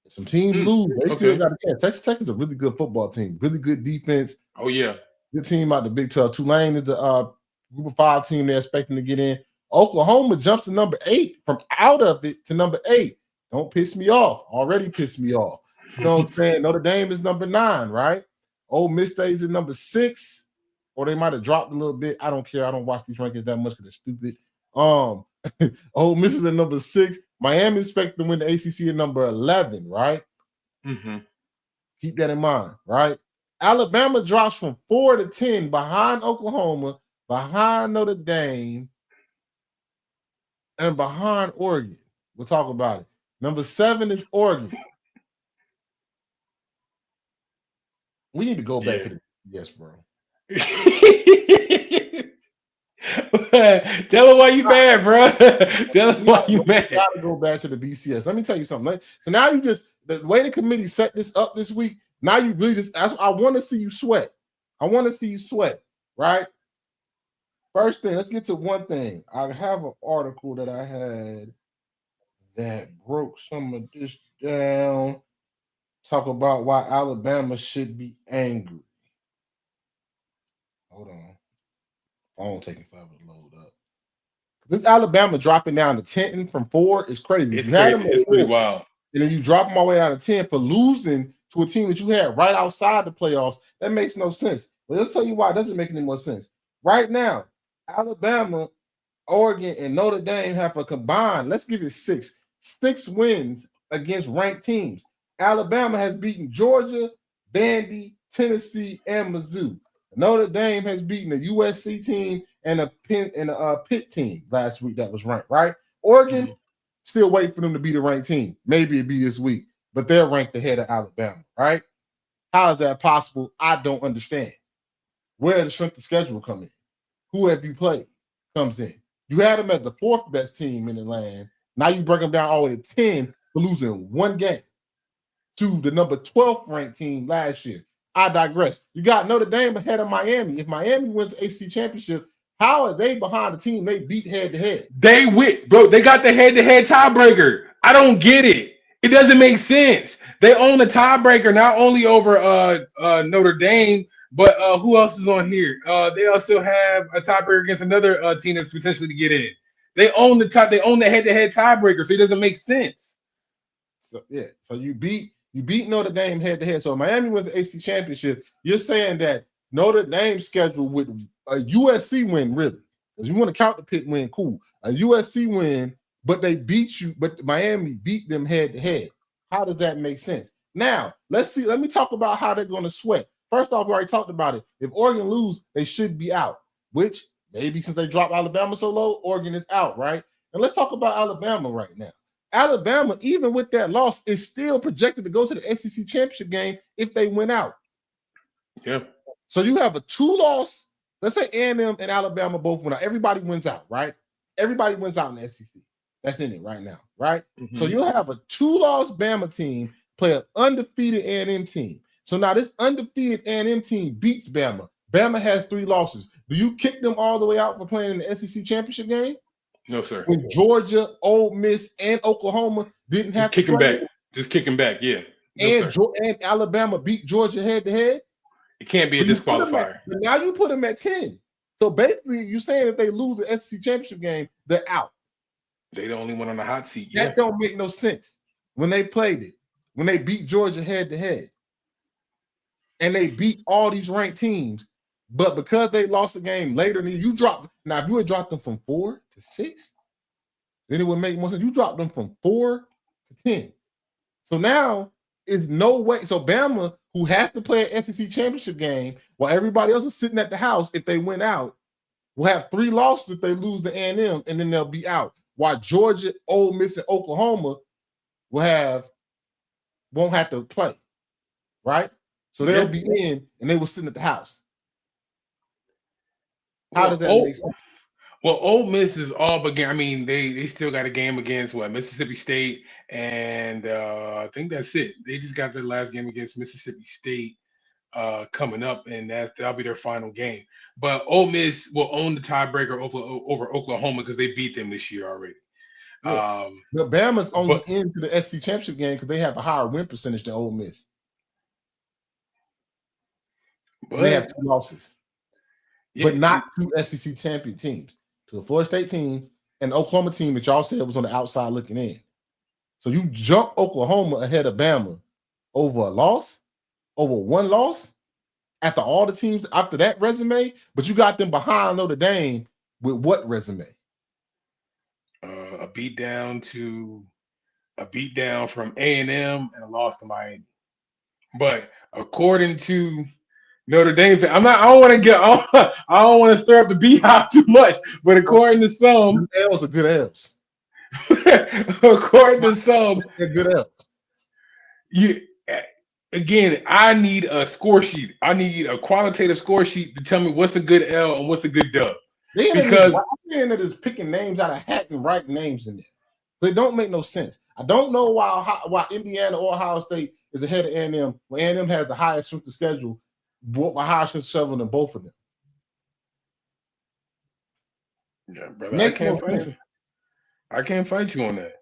Some teams lose, they still got a chance. Texas Tech is a really good football team, really good defense. Oh yeah, good team out the Big 12. Tulane is the Group of 5 team they're expecting to get in. Oklahoma jumps to number 8 from out of it to number 8. Don't piss me off. Already pissed me off. You know what I'm saying? Notre Dame is number 9, right? Ole Miss stays at number 6, or they might have dropped a little bit. I don't care. I don't watch these rankings that much because they're stupid. Ole Miss is at number 6. Miami is expected to win the ACC at number 11, right? Mm-hmm. Keep that in mind, right? Alabama drops from 4 to 10 behind Oklahoma, behind Notre Dame, and behind Oregon. We'll talk about it. Number 7 is Oregon. We need to go back to the BS, bro. Tell them why you mad, bro. Tell them why you mad. Gotta go back to the BCS. Let me tell you something. So now you the way the committee set this up this week, now you really I want to see you sweat. I want to see you sweat, right? First thing, let's get to one thing. I have an article that I had that broke some of this down. Talk about why Alabama should be angry. Hold on. Phone taking forever to load up. This Alabama dropping down to 10 from 4 is crazy. It's crazy. It's pretty wild. And then you drop them all the way down to 10 for losing to a team that you had right outside the playoffs. That makes no sense. But let's tell you why it doesn't make any more sense. Right now, Alabama, Oregon, and Notre Dame have a combined, let's give it 6 wins against ranked teams. Alabama has beaten Georgia, Vandy, Tennessee, and Mizzou. Notre Dame has beaten a USC team and a Pitt team last week that was ranked, right? Oregon, still waiting for them to be the ranked team. Maybe it'll be this week, but they're ranked ahead of Alabama, right? How is that possible? I don't understand. Where does the strength of schedule come in? Who have you played? Comes in. You had them as the fourth best team in the land. Now you break them down all the way to 10 for losing one game to the number 12th ranked team last year. I digress. You got Notre Dame ahead of Miami. If Miami wins the ACC championship, how are they behind the team they beat head-to-head? They got the head-to-head tiebreaker. I don't get it. It doesn't make sense. They own the tiebreaker not only over Notre Dame, but who else is on here? They also have a tiebreaker against another team that's potentially to get in. They own the head-to-head tiebreaker, so it doesn't make sense. So you beat Notre Dame head-to-head. So Miami wins the ACC championship. You're saying that Notre Dame's schedule with a USC win, really? Because you want to count the Pitt win, cool. A USC win, but they beat you, but Miami beat them head-to-head. How does that make sense? Now, let's see. Let me talk about how they're going to sweat. First off, we already talked about it. If Oregon lose, they should be out, which maybe since they dropped Alabama so low, Oregon is out, right? And let's talk about Alabama right now. Alabama, even with that loss, is still projected to go to the SEC championship game if they win out. Yeah. So you have a 2-loss. Let's say A&M and Alabama both win out. Everybody wins out, right? Everybody wins out in the SEC. That's in it right now, right? Mm-hmm. So you'll have a 2-loss Bama team play an undefeated A&M team. So now this undefeated A&M team beats Bama. Bama has 3 losses. Do you kick them all the way out for playing in the SEC championship game? No, sir. When Georgia, Ole Miss, and Oklahoma didn't have to kick them back. Just kick them back, yeah. No, and Alabama beat Georgia head-to-head? It can't be a disqualifier. But now you put them at 10. So basically, you're saying if they lose the SEC championship game, they're out. They the only one on the hot seat. That don't make no sense. When they played it, when they beat Georgia head-to-head, and they beat all these ranked teams, but because they lost the game later, you dropped. Now, if you had dropped them from 4 to 6, then it would make more sense. You dropped them from 4 to 10. So now it's no way. So Bama, who has to play an SEC championship game while everybody else is sitting at the house, if they win out, will have 3 losses if they lose to A&M, and then they'll be out. While Georgia, Ole Miss, and Oklahoma won't have to play, right? So they'll be in, and they will sit at the house. How does that make sense? Well, Ole Miss is all but game. I mean, they still got a game against Mississippi State, and I think that's it. They just got their last game against Mississippi State coming up, and that'll be their final game. But Ole Miss will own the tiebreaker over Oklahoma because they beat them this year already. Yeah. But Bama's only into the SEC championship game because they have a higher win percentage than Ole Miss. They have 2 losses, but not 2 SEC champion teams. To the Florida State team and the Oklahoma team that y'all said was on the outside looking in. So you jump Oklahoma ahead of Bama over a loss, over 1 loss, after all the teams after that resume, but you got them behind Notre Dame with what resume? A beat down from A&M and a loss to Miami. But according to Notre Dame, I don't want to stir up the beehive too much, but according to some, L's are good L's. According to some, they're good L's. I need a score sheet. I need a qualitative score sheet to tell me what's a good L and what's a good dub. Because I'm just picking names out of hat and writing names in there. They don't make no sense. I don't know why Indiana or Ohio State is ahead of A&M when A&M has the highest strength of schedule. Higher shovel than both of them. Yeah, brother. I can't fight you on that.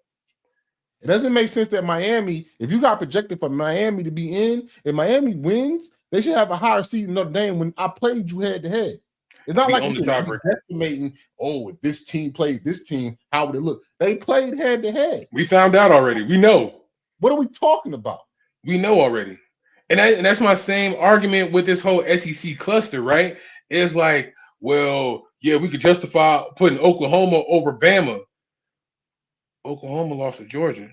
It doesn't make sense that Miami, if you got projected for Miami to be in, if Miami wins, they should have a higher seed in Notre Dame when I played you head to head. It's not like you're estimating, if this team played this team, how would it look? They played head to head. We found out already. We know. What are we talking about? We know already. And that's my same argument with this whole SEC cluster, right? It's like, well, yeah, we could justify putting Oklahoma over Bama. Oklahoma lost to Georgia.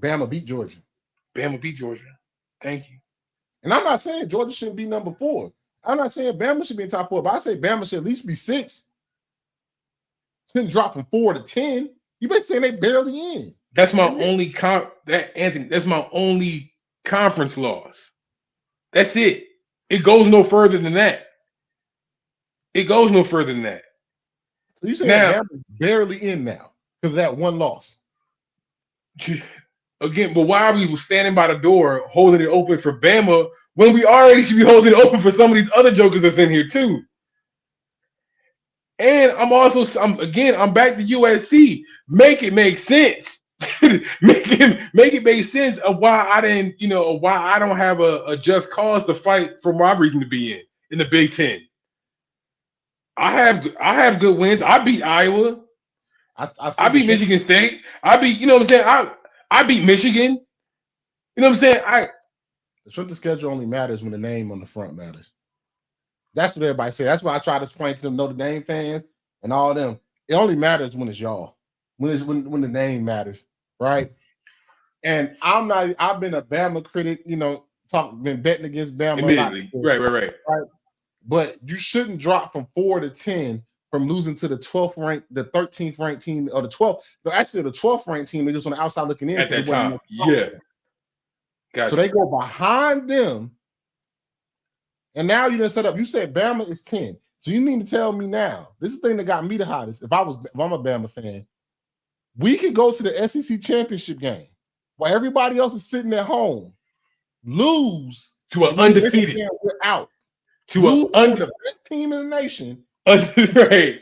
Bama beat Georgia. Bama beat Georgia. Thank you. And I'm not saying Georgia shouldn't be number 4. I'm not saying Bama should be in top 4, but I say Bama should at least be 6. Shouldn't drop from 4 to 10. You better saying they barely in. That's my only Anthony. That's my only conference loss. That's it. It goes no further than that. It goes no further than that. So you saying Bama's barely in now because of that one loss? Again, but why are we standing by the door holding it open for Bama when we already should be holding it open for some of these other jokers that's in here too? And I'm back to USC. Make it make sense. make it make sense of why I didn't, why I don't have a just cause to fight for my region to be in the Big Ten. I have good wins. I beat Iowa. I beat Michigan State. I beat, you know what I'm saying? I beat Michigan. You know what I'm saying? The strength of schedule only matters when the name on the front matters. That's what everybody say. That's why I try to explain to them Notre Dame fans and all them. It only matters when it's y'all. When the name matters, right? And I've been a Bama critic, been betting against Bama. Immediately. Right. But you shouldn't drop from 4 to 10 from losing to the 12th ranked, the 13th ranked team, or the 12th. No, actually, the 12th ranked team. They're just on the outside looking in at that time. Yeah. Gotcha. So they go behind them, and now you done set up. You said Bama is 10. So you mean to tell me now? This is the thing that got me the hottest. If I'm a Bama fan, we can go to the SEC championship game while everybody else is sitting at home, lose to an undefeated. We're out. To the best team in the nation. Right.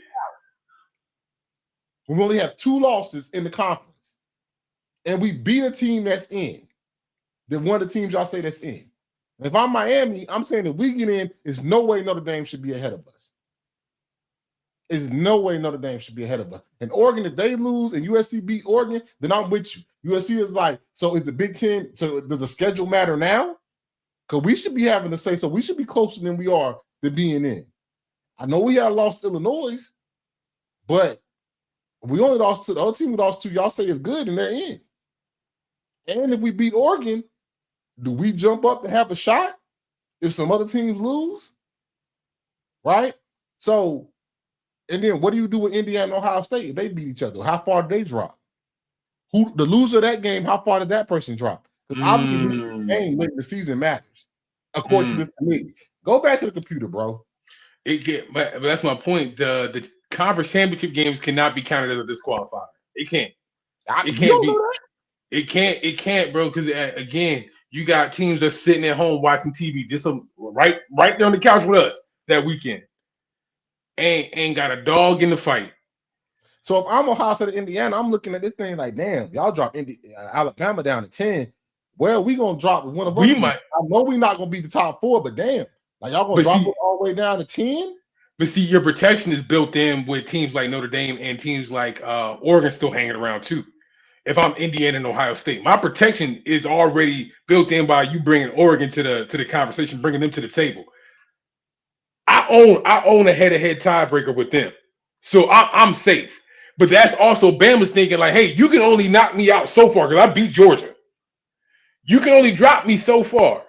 We only have 2 losses in the conference, and we beat a team that's in. Then one of the teams y'all say that's in. And if I'm Miami, I'm saying if we get in, there's no way Notre Dame should be ahead of us. There's no way Notre Dame should be ahead of us. And Oregon, if they lose and USC beat Oregon, then I'm with you. USC is like, so is the Big Ten, so does the schedule matter now? Because we should be having to say, so we should be closer than we are to being in. I know we had lost Illinois, but we only lost to the other team we lost to, y'all say is good, and they're in. And if we beat Oregon, do we jump up and have a shot if some other teams lose? Right? So, and then what do you do with Indiana and Ohio State if they beat each other? How far do they drop? Who the loser of that game, how far did that person drop? Because obviously the game late in the season matters, according to this committee. Go back to the computer, bro. But that's my point. The conference championship games cannot be counted as a disqualifier. It can't. It can't, bro. Because again, you got teams that's sitting at home watching TV, just right there on the couch with us that weekend, ain't got a dog in the fight. So if I'm Ohio State of Indiana, I'm looking at this thing like, damn, y'all drop Alabama down to 10. Well, we gonna drop one of us. We might. I know we're not gonna be the top 4, but damn, like y'all gonna drop it all the way down to 10. But see, your protection is built in with teams like Notre Dame and teams like Oregon still hanging around too. If I'm Indiana and Ohio State, my protection is already built in by you bringing Oregon to the conversation, bringing them to the table. I own a head-to-head tiebreaker with them, so I'm safe. But that's also Bama's thinking like, hey, you can only knock me out so far because I beat Georgia. You can only drop me so far.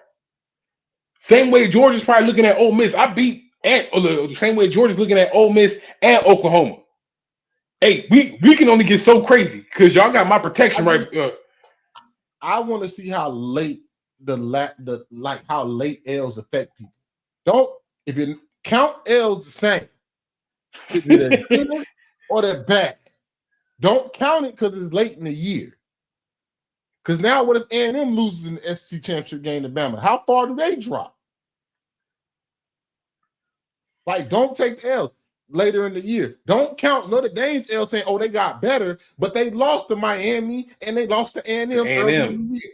Same way Georgia's probably looking at Ole Miss. The same way Georgia's looking at Ole Miss and Oklahoma. Hey, we can only get so crazy because y'all got my protection right. I want to see how late how late L's affect people. If you count L's the same, if they're good or they're bad, don't count it because it's late in the year. Because now, what if A&M loses in the SEC championship game to Bama? How far do they drop? Like, don't take the L later in the year. Don't count Notre Dame's L saying, oh, they got better, but they lost to Miami and they lost to A&M earlier in the year.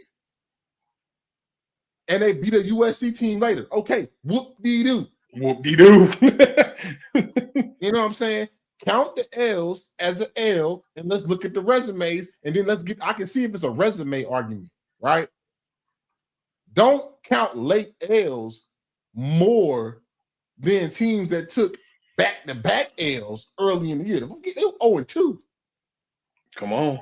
And they beat a USC team later. Okay, whoop-dee-doo. Whoop-dee-doo. You know what I'm saying? Count the L's as an L, and let's look at the resumes, and then I can see if it's a resume argument, right? Don't count late L's more than teams that took back-to-back L's early in the year. They were 0-2. Come on.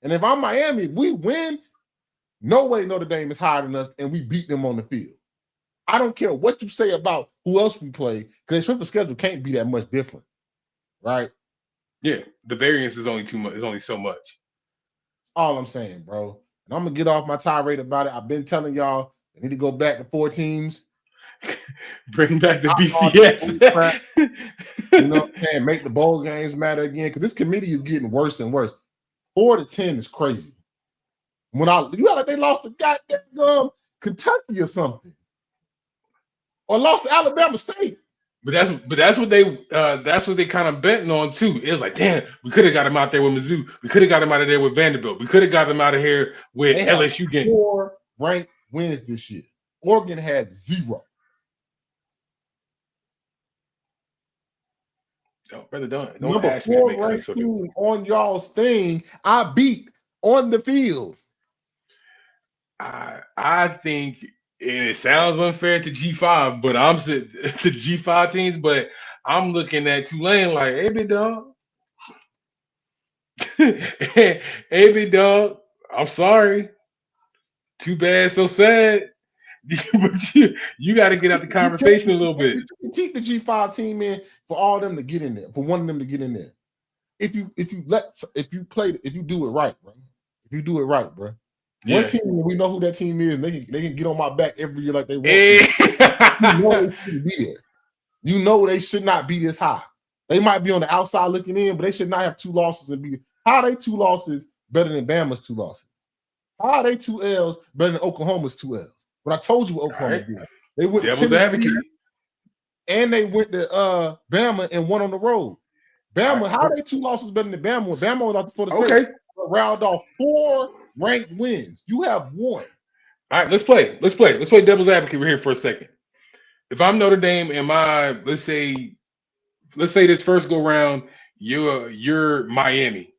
And if I'm Miami, we win. No way Notre Dame is higher than us, and we beat them on the field. I don't care what you say about who else we play, because their strength of schedule can't be that much different, right? Yeah, the variance is only too much. It's only so much. That's all I'm saying, bro. And I'm gonna get off my tirade about it. I've been telling y'all I need to go back to 4 teams. Bring back the BCS. You know what I'm saying? Make the bowl games matter again, because this committee is getting worse and worse. 4-10 is crazy. You got like they lost to goddamn Kentucky or something, or lost to Alabama State. But that's what they kind of betting on too. It was like, damn, we could have got him out there with Mizzou. We could have got him out of there with Vanderbilt. We could have got him out of here with LSU game. 4 ranked wins this year. Oregon had 0. Brother, don't Number ask me to 4 make ranked sense of team it. on y'all's thing, I beat on the field. I think, and it sounds unfair to G5, but I'm to G5 teams, but I'm looking at Tulane like, hey, big dog. Hey, big dog. I'm sorry. Too bad, so sad. But you got to get out the conversation a little bit. You keep the G5 team in for all them to get in there, for one of them to get in there. If you do it right, bro. If you do it right, bro. One team, we know who that team is, and they can get on my back every year like they want to. You know they shouldn't be there. You know they should not be this high. They might be on the outside looking in, but they should not have 2 losses and be. How are they 2 losses better than Bama's 2 losses? How are they 2 L's better than Oklahoma's 2 L's? But I told you what Oklahoma did. They went to Tennessee, and they went to Bama and won on the road. Bama, how are they 2 losses better than Bama? Bama was out for the state. Round off 4 ranked wins. You have 1. All right, let's play devil's advocate here for a second. If I'm Notre Dame and let's say this first go round, you're Miami,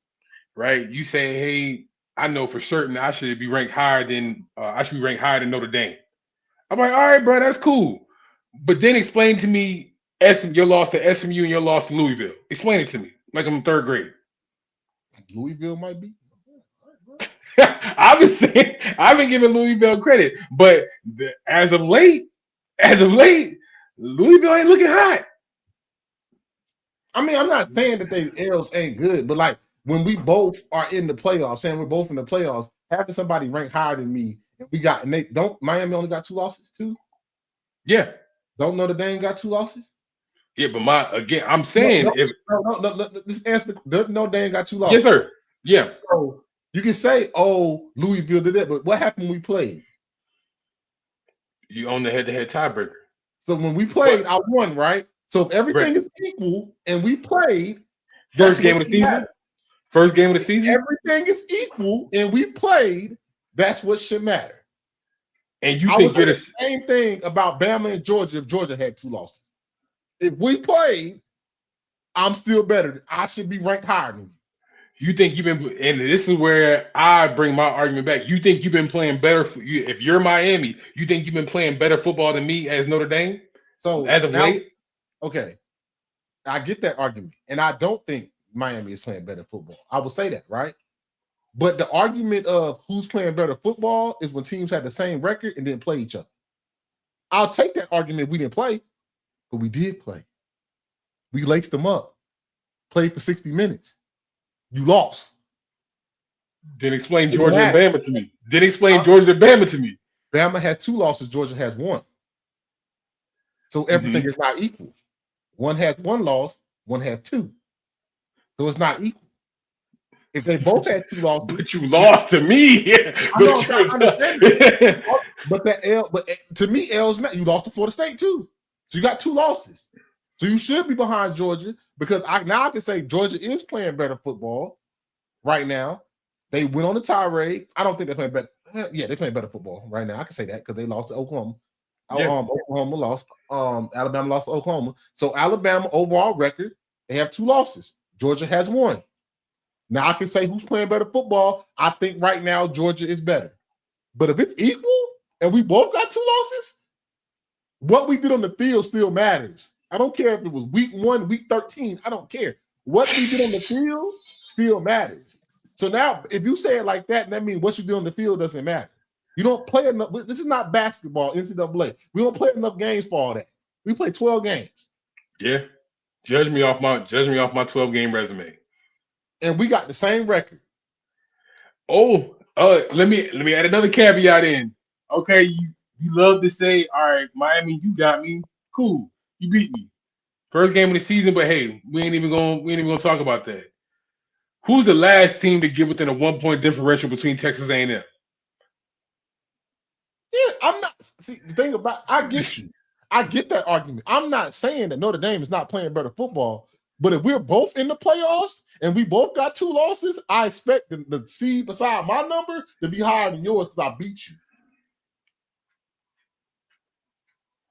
right? You say, hey, I know for certain I should be ranked higher than Notre Dame. I'm like, all right, bro, that's cool. But then explain to me your loss to SMU and your loss to Louisville. Explain it to me, like I'm in 3rd grade. Louisville might be. I've been giving Louisville credit, but as of late, Louisville ain't looking hot. I mean, I'm not saying that they L's ain't good, but like when we both are in the playoffs, saying we're both in the playoffs, having somebody ranked higher than me, Miami only got 2 losses too? Yeah. Don't Notre Dame got 2 losses? Yeah, but I'm saying this answer, Notre Dame got 2 losses. Yes, sir. Yeah. So you can say, oh, Louisville did that, but what happened when we played? You own the head-to-head tiebreaker. So when we played, I won, right? So if everything is equal and we played, first game of the season. Everything is equal and we played. That's what should matter. And you think you're the same thing about Bama and Georgia if Georgia had 2 losses. If we played, I'm still better. I should be ranked higher than you. You think you've been, and this is where I bring my argument back. You think you've been playing better? If you're Miami, you think you've been playing better football than me as Notre Dame? So as of late, okay, I get that argument, and I don't think Miami is playing better football. I will say that, right? But the argument of who's playing better football is when teams had the same record and didn't play each other. I'll take that argument. We didn't play, but we did play. We laced them up, played for 60 minutes. You lost. Then explain Georgia and Bama to me. Georgia and Bama to me. Bama has 2 losses. Georgia has 1. So everything is not equal. One has 1 loss. One has 2. So it's not equal. If they both had 2 losses, but you lost to me. But to me, L's met. You lost to Florida State too. So you got 2 losses. So you should be behind Georgia because I can say Georgia is playing better football right now. They went on the tirade. I don't think they're playing better. Yeah, they're playing better football right now. I can say that because they lost to Oklahoma. Yeah. Oklahoma lost. Alabama lost to Oklahoma. So Alabama overall record, they have 2 losses. Georgia has 1. Now I can say who's playing better football. I think right now Georgia is better. But if it's equal and we both got 2 losses, what we did on the field still matters. I don't care if it was week 1, week 13. I don't care. What we did on the field still matters. So now, if you say it like that means what you do on the field doesn't matter. You don't play enough. This is not basketball, NCAA. We don't play enough games for all that. We play 12 games. Yeah. Judge me off my 12-game resume. And we got the same record. Oh, let me add another caveat in. Okay, you love to say, all right, Miami, you got me. Cool. You beat me. First game of the season, but hey, we ain't even gonna talk about that. Who's the last team to get within a 1-point differential between Texas A&M? Yeah, I'm not. See, the thing about I get you. I get that argument. I'm not saying that Notre Dame is not playing better football, but if we're both in the playoffs and we both got 2 losses, I expect the seed beside my number to be higher than yours because I beat you.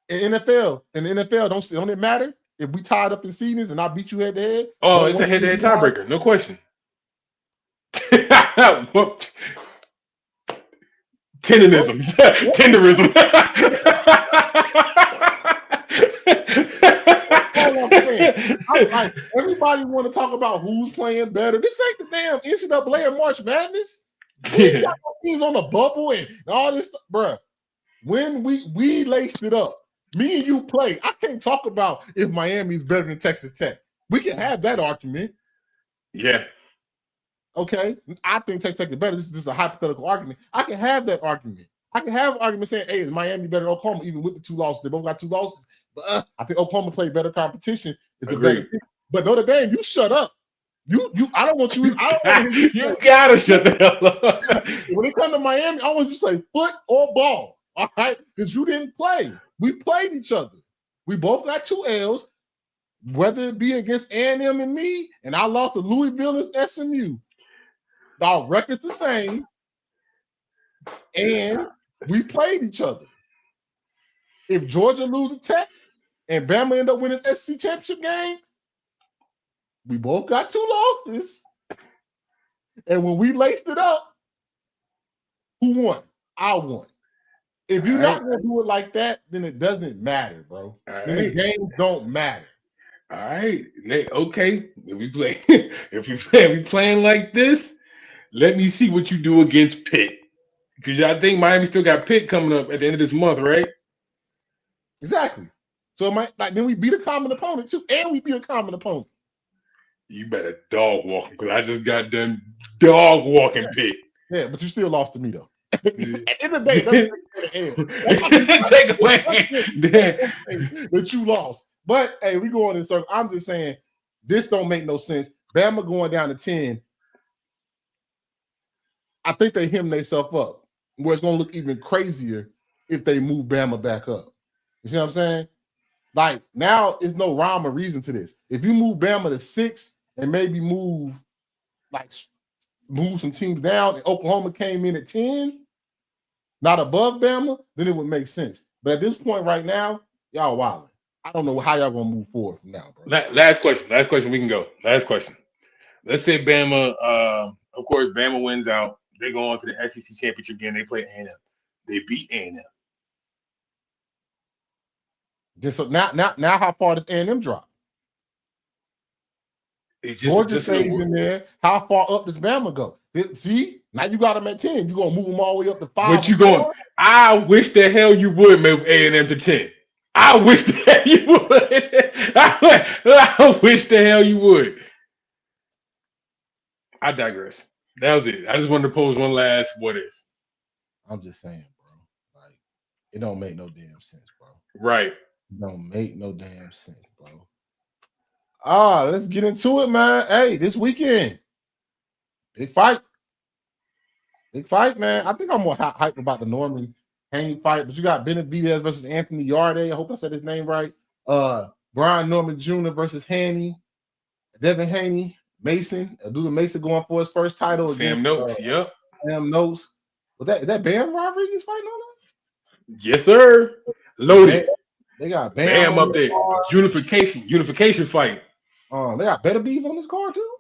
In the NFL, don't it matter if we tied up in seedings and I beat you head to head? Oh, it's a head-to-head tiebreaker, no question. Tenderism. Tenderism. I'm like, everybody want to talk about who's playing better. This ain't the damn NCAA or March Madness. We got teams on the bubble and all this stuff, bruh. When we laced it up, me and you play. I can't talk about if Miami's better than Texas Tech. We can have that argument. Yeah. Okay. I think Texas Tech is better. This is just a hypothetical argument. I can have that argument. I can have an argument saying, hey, is Miami better than Oklahoma, even with the 2 losses? They both got 2 losses. But I think Oklahoma played better competition. It's a better team. But Notre Dame, you shut up. I don't want you. I don't want you gotta shut the hell up. When it comes to Miami, I want you to say foot or ball. All right, because you didn't play. We played each other. We both got 2 L's, whether it be against A&M and me, and I lost to Louisville and SMU. Our record's the same, and we played each other. If Georgia loses Tech and Bama end up winning the SEC championship game, we both got 2 losses. And when we laced it up, who won? I won. If you're not going to do it like that, then it doesn't matter, bro. Then the games don't matter. All right. Okay. If we playing like this, let me see what you do against Pitt. Because I think Miami still got Pitt coming up at the end of this month, right? Exactly. So then we beat a common opponent too, and we beat a common opponent. You better dog walk because I just got done dog walking Pitt. Yeah, but you still lost to me though. At the end of the day, take away that you lost. But hey, we going in circle. I'm just saying this don't make no sense. Bama going down to 10. I think they hem themselves up, where it's gonna look even crazier if they move Bama back up. You see what I'm saying? Like now, it's no rhyme or reason to this. If you move Bama to 6 and maybe move some teams down, and Oklahoma came in at 10, not above Bama, then it would make sense. But at this point right now, y'all wilding. I don't know how y'all gonna move forward from now, bro. Last question. We can go. Last question. Let's say Bama. Of course, Bama wins out. They go on to the SEC championship game. They play A&M. They beat A&M. So now, how far does A&M drop? Georgia stays in there. How far up does Bama go? See, now you got them at 10. You're gonna move them all the way up to 5. What you going? I wish the hell you would move A&M to 10. I wish the hell you would. I wish the hell you would. I digress. That was it. I just wanted to pose one last what if. I'm just saying, bro. Like, it don't make no damn sense, bro. Right. It don't make no damn sense, bro. Let's get into it, man. Hey, this weekend. Big fight. Big fight, man. I think I'm more hyped about the Norman Haney fight, but you got Benavidez versus Anthony Yarde. I hope I said his name right. Brian Norman Jr. versus Haney. Devin Haney. Mason. Duda Mason going for his first title against Sam Notes. Yep. Sam Notes. Is that Bam Rodriguez fighting on that? Yes, sir. Loaded. They got Bam up there. Unification fight. They got Better Beef on this card too.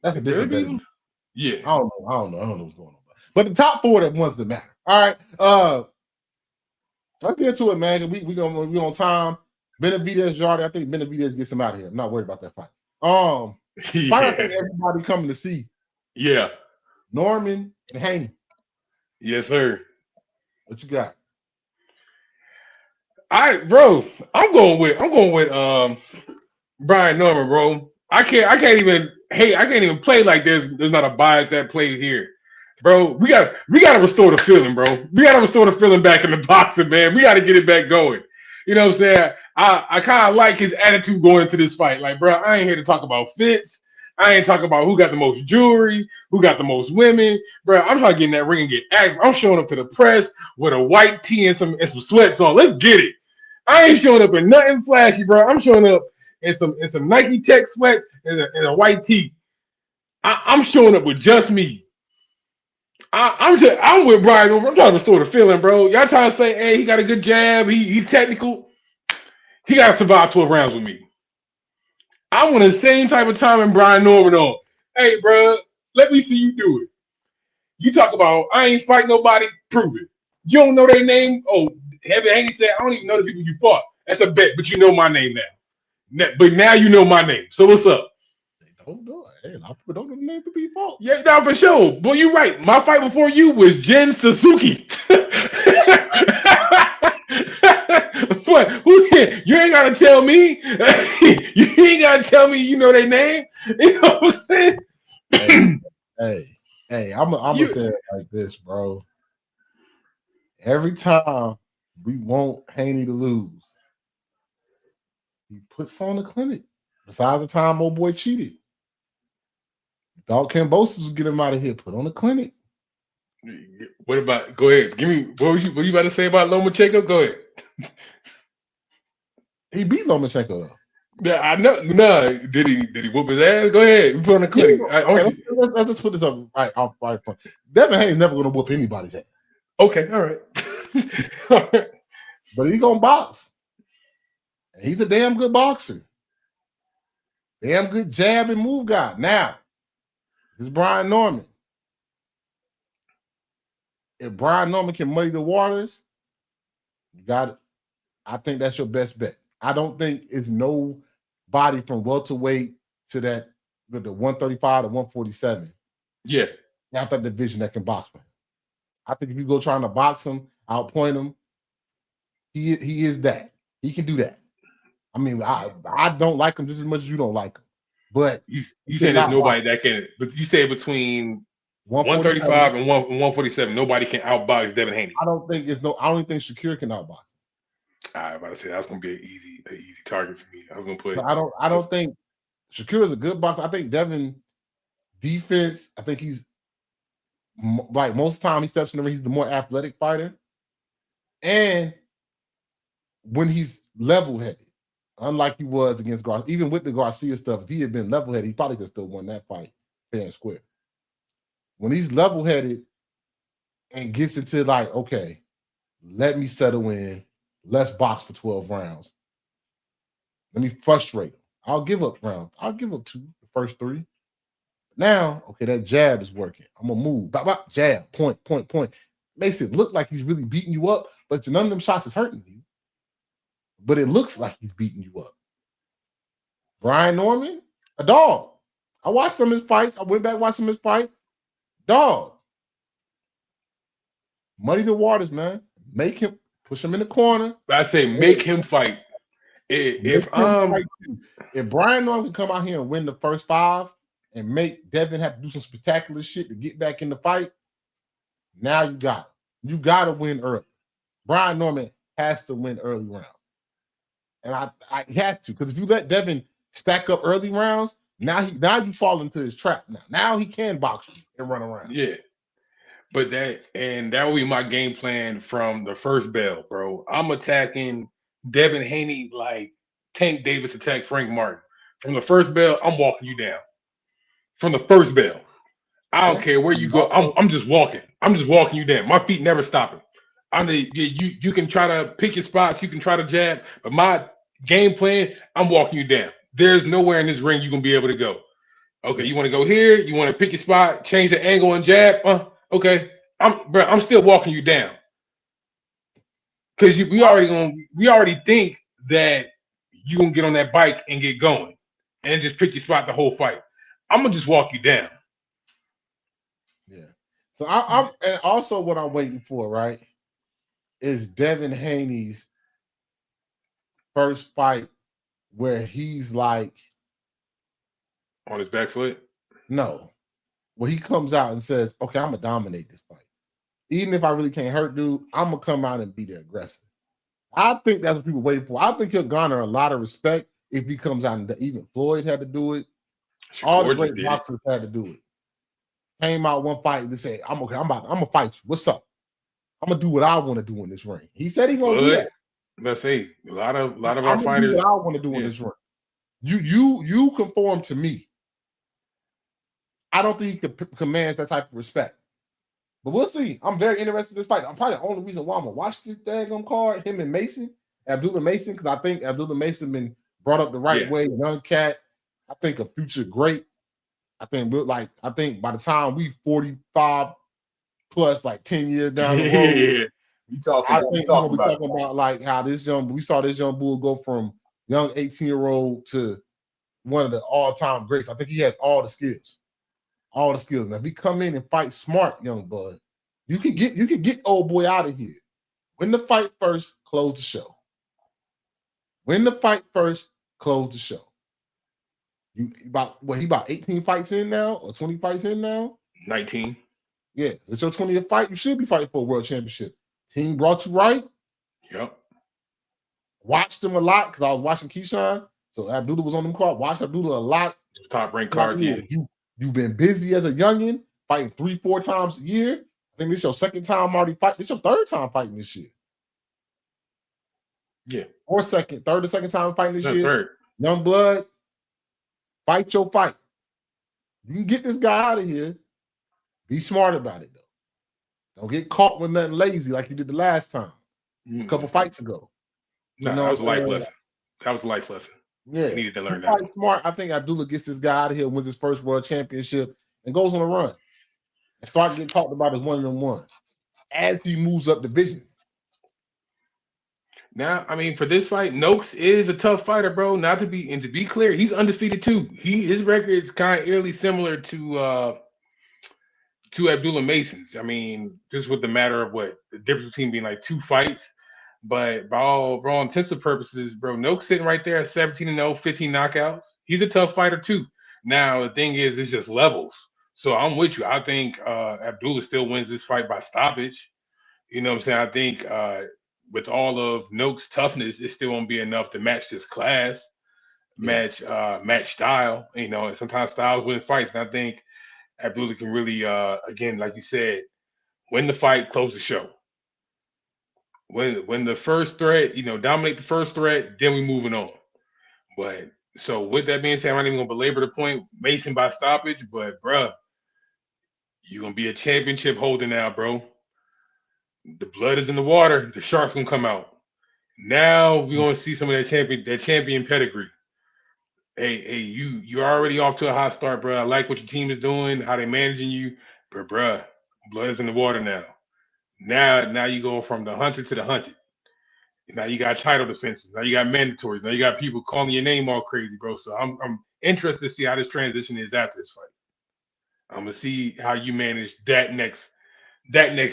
That's a different Better. Yeah. I don't know what's going on. But the top 4 that ones that matter. All right. Let's get to it, man. We on time. Benavidez, Yarde. I think Benavidez gets him out of here. I'm not worried about that fight. Fight I think everybody coming to see. Yeah. Norman and Haney. Yes, sir. What you got? I'm going with Brian Norman, bro. I can't even play like there's not a bias that plays here. Bro, we gotta restore the feeling, bro. We gotta restore the feeling back in the boxing, man. We gotta get it back going. You know what I'm saying? I kind of like his attitude going into this fight. Like, bro, I ain't here to talk about fits. I ain't talking about who got the most jewelry, who got the most women. Bro, I'm trying to get in that ring and get active. I'm showing up to the press with a white tee and some sweats on. Let's get it. I ain't showing up in nothing flashy, bro. I'm showing up in some Nike Tech sweats and a white tee. I'm showing up with just me. I'm with Brian. I'm trying to restore the feeling, bro. Y'all trying to say, hey, he got a good jab. He technical. He got to survive 12 rounds with me. I want the same type of time in Brian Norman on. Hey, bro, let me see you do it. You talk about I ain't fight nobody. Prove it. You don't know their name. Oh, Heavy Haney said I don't even know the people you fought. That's a bet, but you know my name now. But now you know my name. So what's up? Don't know. Hey, a lot of people don't know the name of people. Yeah, now for sure. Boy, you're right. My fight before you was Jen Suzuki. What? You ain't gotta tell me. You ain't gotta tell me you know their name. You know what I'm saying? Hey, I'm gonna say it like this, bro. Every time we want Haney to lose, he puts on the clinic. Besides the time old boy cheated. Thought Cambosis was get him out of here. Put on the clinic. What about? Go ahead. Give me what you about to say about Lomachenko? Go ahead. He beat Lomachenko though. Yeah, I know. No, did he whoop his ass? Go ahead. We put on the clinic. Let's just put this up right off right front. Devin Haney's never gonna whoop anybody's ass. Okay, all right. All right. But he's gonna box. And he's a damn good boxer. Damn good jab and move guy. Now, this is Brian Norman. If Brian Norman can muddy the waters, you got it. I think that's your best bet. I don't think it's no body from welterweight to the 135 to 147. Yeah. Out that division that can box for him. I think if you go trying to box him, outpoint him, he is that. He can do that. I mean, I don't like him just as much as you don't like him. But you say there's nobody that can, but you say between 135 and 147, nobody can outbox Devin Haney. I don't think Shedeur can outbox him. I was about to say that's gonna be an easy target for me. I was gonna put. I don't think Shedeur is a good boxer. I think Devin defense. I think he's like most of the time he steps in the ring. He's the more athletic fighter, and when he's level-headed, unlike he was against Garcia, even with the Garcia stuff, if he had been level-headed, he probably could have still won that fight fair and square. When he's level-headed and gets into like, okay, let me settle in, let's box for 12 rounds. Let me frustrate him. I'll give up rounds. I'll give up 2, the first 3. Now, okay, that jab is working. I'm gonna move. Bop, bop, jab, point. Makes it look like he's really beating you up, but none of them shots is hurting you. But it looks like he's beating you up. Brian Norman, a dog. I watched some of his fights. I went back and watched some of his fights. Dog. Muddy the waters, man. Make him, push him in the corner. I say make him fight. If Brian Norman can come out here and win the first 5 and make Devin have to do some spectacular shit to get back in the fight, now you got it. You got to win early. Brian Norman has to win early rounds. And I have to, because if you let Devin stack up early rounds, now you fall into his trap. Now he can box you and run around. Yeah. But that will be my game plan from the first bell, bro. I'm attacking Devin Haney like Tank Davis attacked Frank Martin. From the first bell, I'm walking you down. From the first bell. I don't care where you go. I'm just walking. I'm just walking you down. My feet never stopping. You can try to pick your spots, you can try to jab, but my game plan, I'm walking you down. There's nowhere in this ring you're gonna be able to go. Okay, you want to go here, you want to pick your spot, change the angle and jab. Okay. I'm still walking you down. Because we already think that you're gonna get on that bike and get going and just pick your spot the whole fight. I'm gonna just walk you down. So I'm and also what I'm waiting for, right, is Devin Haney's first fight where he's like on his back foot. No, where he comes out and says, "Okay, I'm gonna dominate this fight, even if I really can't hurt dude. I'm gonna come out and be the aggressor." I think that's what people waiting for. I think he'll garner a lot of respect if he comes out and even Floyd had to do it. All the great boxers had to do it. Came out one fight and said, "I'm okay. I'm gonna fight you. What's up? I'm gonna do what I want to do in this ring." He said he's gonna do that. Let's say a lot of I'm our fighters. Do what I want to do in this ring. You conform to me. I don't think he commands that type of respect. But we'll see. I'm very interested in this fight. I'm probably the only reason why I'm gonna watch this daggone card, him and Mason, Abdullah Mason, because I think Abdullah Mason been brought up the right way, young cat. I think a future great. I think by the time we 45 plus, like 10 years down the road, we talking about like how we saw this young bull go from young 18-year-old to one of the all-time greats. I think he has all the skills. All the skills. Now, if he come in and fight smart, young bud, you can get old boy out of here. Win the fight first, close the show. Win the fight first, close the show. He about 18 fights in now or 20 fights in now? 19. Yeah, it's your 20th fight. You should be fighting for a world championship. Team brought you right. Yep. Watched him a lot because I was watching Keyshawn. So Abdullah was on them card. Watched Abdullah a lot. Top ranked cards. You've been busy as a youngin, fighting 3-4 times a year. I think this is your second time already fighting. It's your third time fighting this year. Yeah. Or second time fighting this year. Third. Young blood, fight your fight. You can get this guy out of here. Be smart about it, though. Don't get caught with nothing lazy like you did the last time. A couple fights ago. No, that was a life lesson. That was a life lesson. Yeah. You needed to learn that. Smart. I think Abdullah gets this guy out of here, wins his first world championship, and goes on a run. And start getting talked about as one of them ones as he moves up division. Now, I mean, for this fight, Noakes is a tough fighter, bro. To be clear, he's undefeated too. His record is kind of eerily similar to Abdullah Mason's. I mean, just with the matter of what the difference between being like 2 fights. But by all intents and purposes, bro, Noakes sitting right there at 17-0, 15 knockouts. He's a tough fighter too. Now, the thing is, it's just levels. So I'm with you. I think Abdullah still wins this fight by stoppage. You know what I'm saying? I think with all of Noakes' toughness, it still won't be enough to match this class, match style. You know, and sometimes styles win fights. And I think Abdullah can really, again, like you said, win the fight, close the show. When the first threat, dominate the first threat, then we moving on. But so with that being said, I'm not even gonna belabor the point. Mason by stoppage, but bruh, you're gonna be a championship holder now, bro. The blood is in the water. The sharks gonna come out. Now we're gonna see some of that champion pedigree. Hey, you're already off to a hot start, bro. I like what your team is doing, how they managing you, but bruh, blood is in the water now. Now you go from the hunter to the hunted. Now you got title defenses. Now you got mandatories. Now you got people calling your name all crazy, bro. So I'm interested to see how this transition is after this fight. I'm gonna see how you manage that next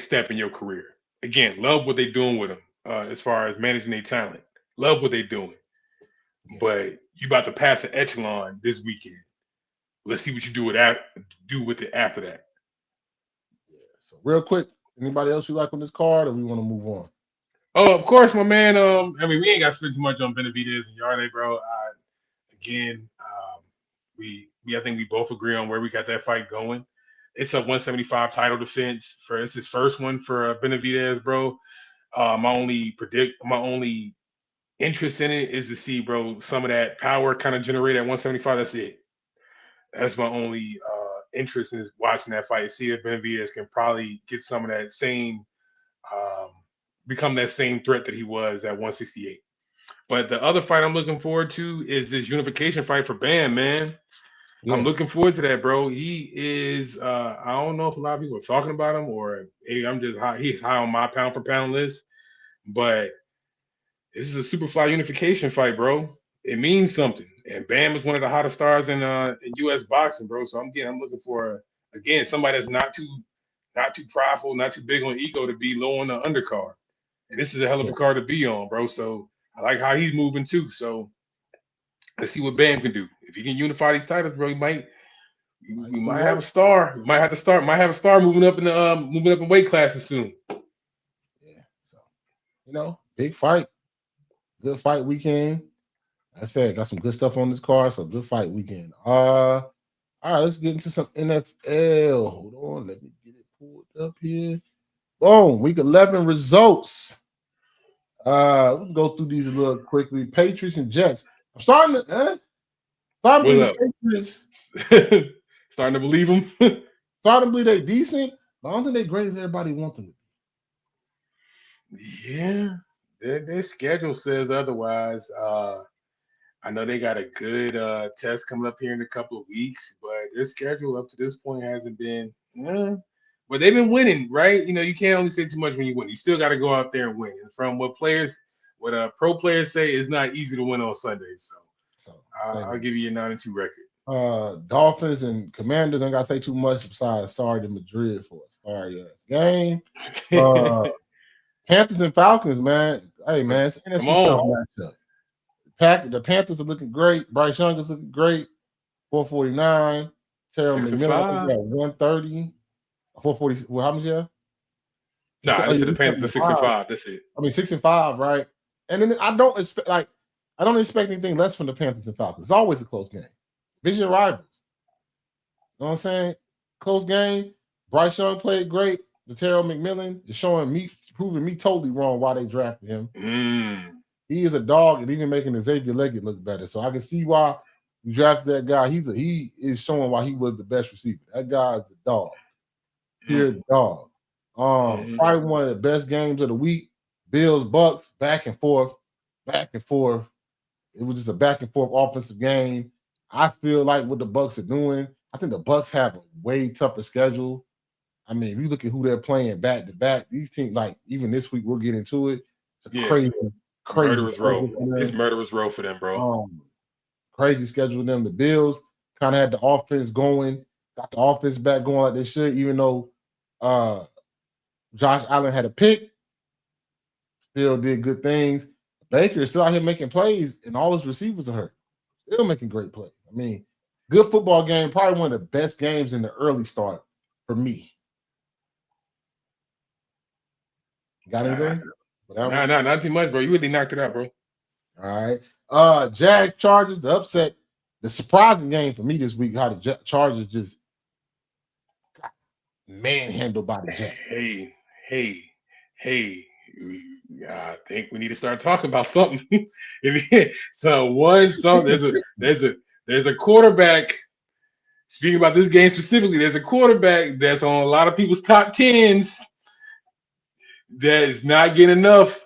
step in your career. Again, love what they're doing with them as far as managing their talent. Love what they're doing. Yeah. But you about to pass an echelon this weekend. Let's see what you do with it after that. Yeah. So real quick, anybody else you like on this card, or we want to move on? Oh, of course, my man. I mean, we ain't got to spend too much on Benavidez and Yarde, bro. I think we both agree on where we got that fight going. It's a 175 title defense it's his first one for Benavidez, bro. My only interest in it is to see, bro, some of that power kind of generate at 175. That's it. That's my only interest in watching that fight. See if Benavidez can probably get some of that same, become that same threat that he was at 168. But the other fight I'm looking forward to is this unification fight for Bam, man. Yeah. I'm looking forward to that, bro. He is, I don't know if a lot of people are talking about him or maybe I'm just he's high on my pound for pound list, but this is a Superfly unification fight, bro. It means something. And Bam is one of the hottest stars in U.S. boxing, bro. So I'm looking for, again, somebody that's not too not too prideful, not too big on ego to be low on the undercard. And this is a hell of a card to be on, bro. So I like how he's moving too. So let's see what Bam can do. If he can unify these titles, bro, we might have a star. We might have to start. Might have a star moving up in weight classes soon. Yeah. So big fight, good fight weekend. I said got some good stuff on this card. So good fight weekend. All right, let's get into some NFL. Hold on, let me get it pulled up here. Boom, week 11 results. We can go through these a little quickly. Patriots and Jets. I'm starting to believe the Patriots. Starting to believe them. Starting to believe they're decent, but I don't think they're great as everybody wants them to be. Yeah, their schedule says otherwise. I know they got a good test coming up here in a couple of weeks, but their schedule up to this point hasn't been. But they've been winning, right? You can't only say too much when you win. You still got to go out there and win. And from what pro players say, it's not easy to win on Sundays. So I'll give you a 9-2 record. Dolphins and Commanders, I ain't got to say too much besides sorry to Madrid for a sorry ass game. Panthers and Falcons, man. Hey, man, it's an NFC South matchup. The Panthers are looking great. Bryce Young is looking great. 449. Terrell McMillan at 130. 440. Well, how much you have? Nah, I said the Panthers are 6-5. That's it. I mean, 6-5, right? And then I don't expect anything less from the Panthers and Falcons. It's always a close game. Division rivals. You know what I'm saying? Close game. Bryce Young played great. The Terrell McMillan is proving me totally wrong why they drafted him. He is a dog and even making Xavier Leggett look better. So I can see why you drafted that guy. He is showing why he was the best receiver. That guy is the dog. Pure dog. Probably one of the best games of the week. Bills, Bucks, back and forth. It was just a back and forth offensive game. I feel like what the Bucks are doing, I think the Bucks have a way tougher schedule. I mean, if you look at who they're playing back to back, these teams, like even this week, we'll get into it. It's a crazy murderous row. It's murderous row for them, bro. Crazy schedule with them. The Bills kind of had the offense going, got the offense back going like they should, even though Josh Allen had a pick, still did good things. Baker is still out here making plays, and all his receivers are hurt. Still making great plays. I mean, good football game, probably one of the best games in the early start for me. Got anything? Nah, not too much, bro. You really knocked it out, bro. All right. Jags, Chargers, the upset. The surprising game for me this week, how the Chargers just got manhandled by the Jags. Hey. I think we need to start talking about something. There's a quarterback. Speaking about this game specifically, there's a quarterback that's on a lot of people's top 10s that is not getting enough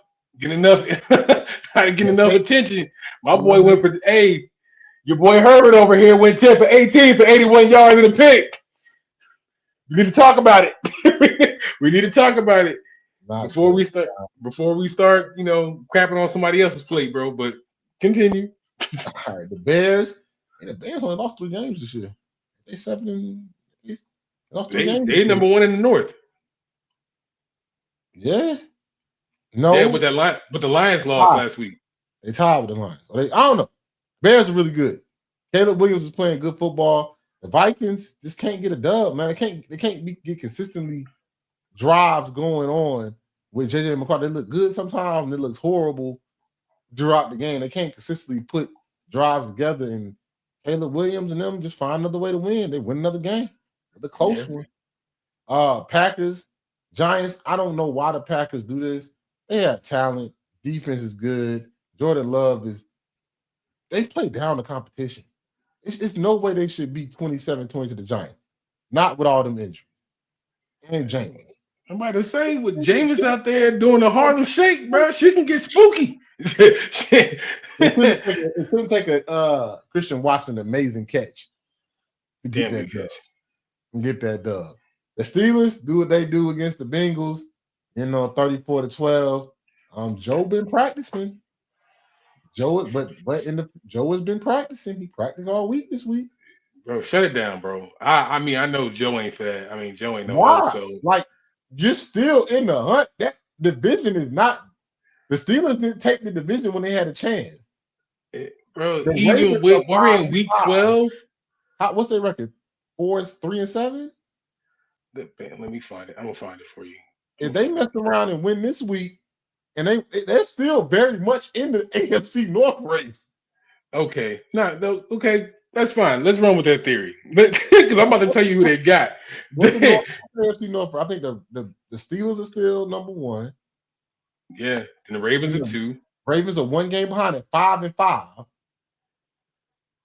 attention. My boy went for your boy Herbert over here went 10 for 18 for 81 yards in a pick. We need to talk about it. We need to talk about it before we start, crapping on somebody else's plate, bro. But continue. All right, the Bears only lost 3 games this year. They lost 3 games. They number 1 in the North. Yeah. No. Yeah, but the Lions lost last week. They tied with the Lions. I don't know. Bears are really good. Caleb Williams is playing good football. The Vikings just can't get a dub, man. They can't get consistently drives going on with JJ McCarthy. They look good sometimes, and it looks horrible throughout the game. They can't consistently put drives together, and Caleb Williams and them just find another way to win. They win another game. The close one. Packers, Giants. I don't know why the Packers do this. They have talent. Defense is good. Jordan Love they play down the competition. It's no way they should be 27-20 to the Giants. Not with all them injuries. And James. I'm about to say, with James out there doing the Harlem Shake, bro, she can get spooky. It couldn't take a Christian Watson amazing catch to get that dub. Get that dub. The Steelers do what they do against the Bengals, 34-12. Joe been practicing. Joe has been practicing. He practiced all week this week. Bro, shut it down, bro. I mean, I know Joe ain't fat. I mean, Joe ain't no hoe, Why? so Like, you're still in the hunt. That division is not. The Steelers didn't take the division when they had a chance. bro, The even Ravens with are we're in week 5-5. 12. What's their record? 3-7. Let me find it. I'm gonna find it for you. If they mess around and win this week, and they're still very much in the AFC North race. Okay, okay, that's fine. Let's run with that theory, because I'm about to tell you who they got. What's the AFC North? I think the Steelers are still number one. Yeah, and the Ravens are 2. Ravens are 1 game behind at 5-5,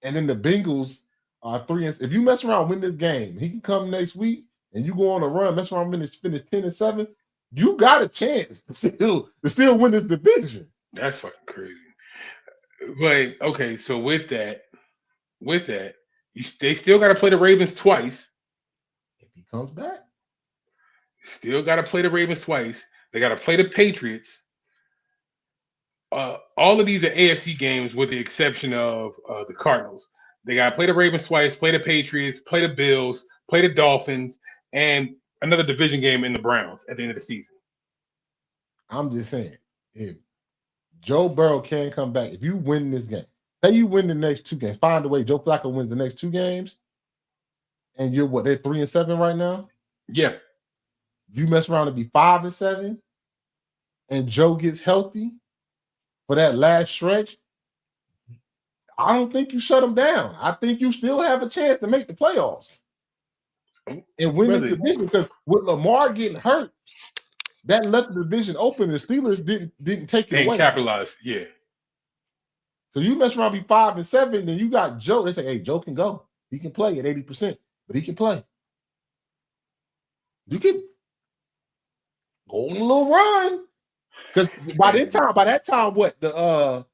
and then the Bengals are 3. If you mess around, win this game, he can come next week, and you go on a run, mess around, finish 10-7. You got a chance to still win this division. That's fucking crazy. But okay, so with that, they still got to play the Ravens twice. If he comes back, still got to play the Ravens twice. They got to play the Patriots. All of these are AFC games, with the exception of the Cardinals. They got to play the Ravens twice, play the Patriots, play the Bills, play the Dolphins, and another division game in the Browns at the end of the season. I'm just saying, if Joe Burrow can come back, if you win this game, say you win the next 2 games, find a way Joe Flacco wins the next 2 games, and you're they're 3-7 right now. Yeah, you mess around and be 5-7, and Joe gets healthy for that last stretch. I don't think you shut him down. I think you still have a chance to make the playoffs and win this division, because with Lamar getting hurt, that left the division open. The Steelers didn't take it away. Capitalize, yeah. So you mess around, be 5-7, then you got Joe. They say, hey, Joe can go. He can play at 80%, but he can play. You can go on a little run, because by that time, what the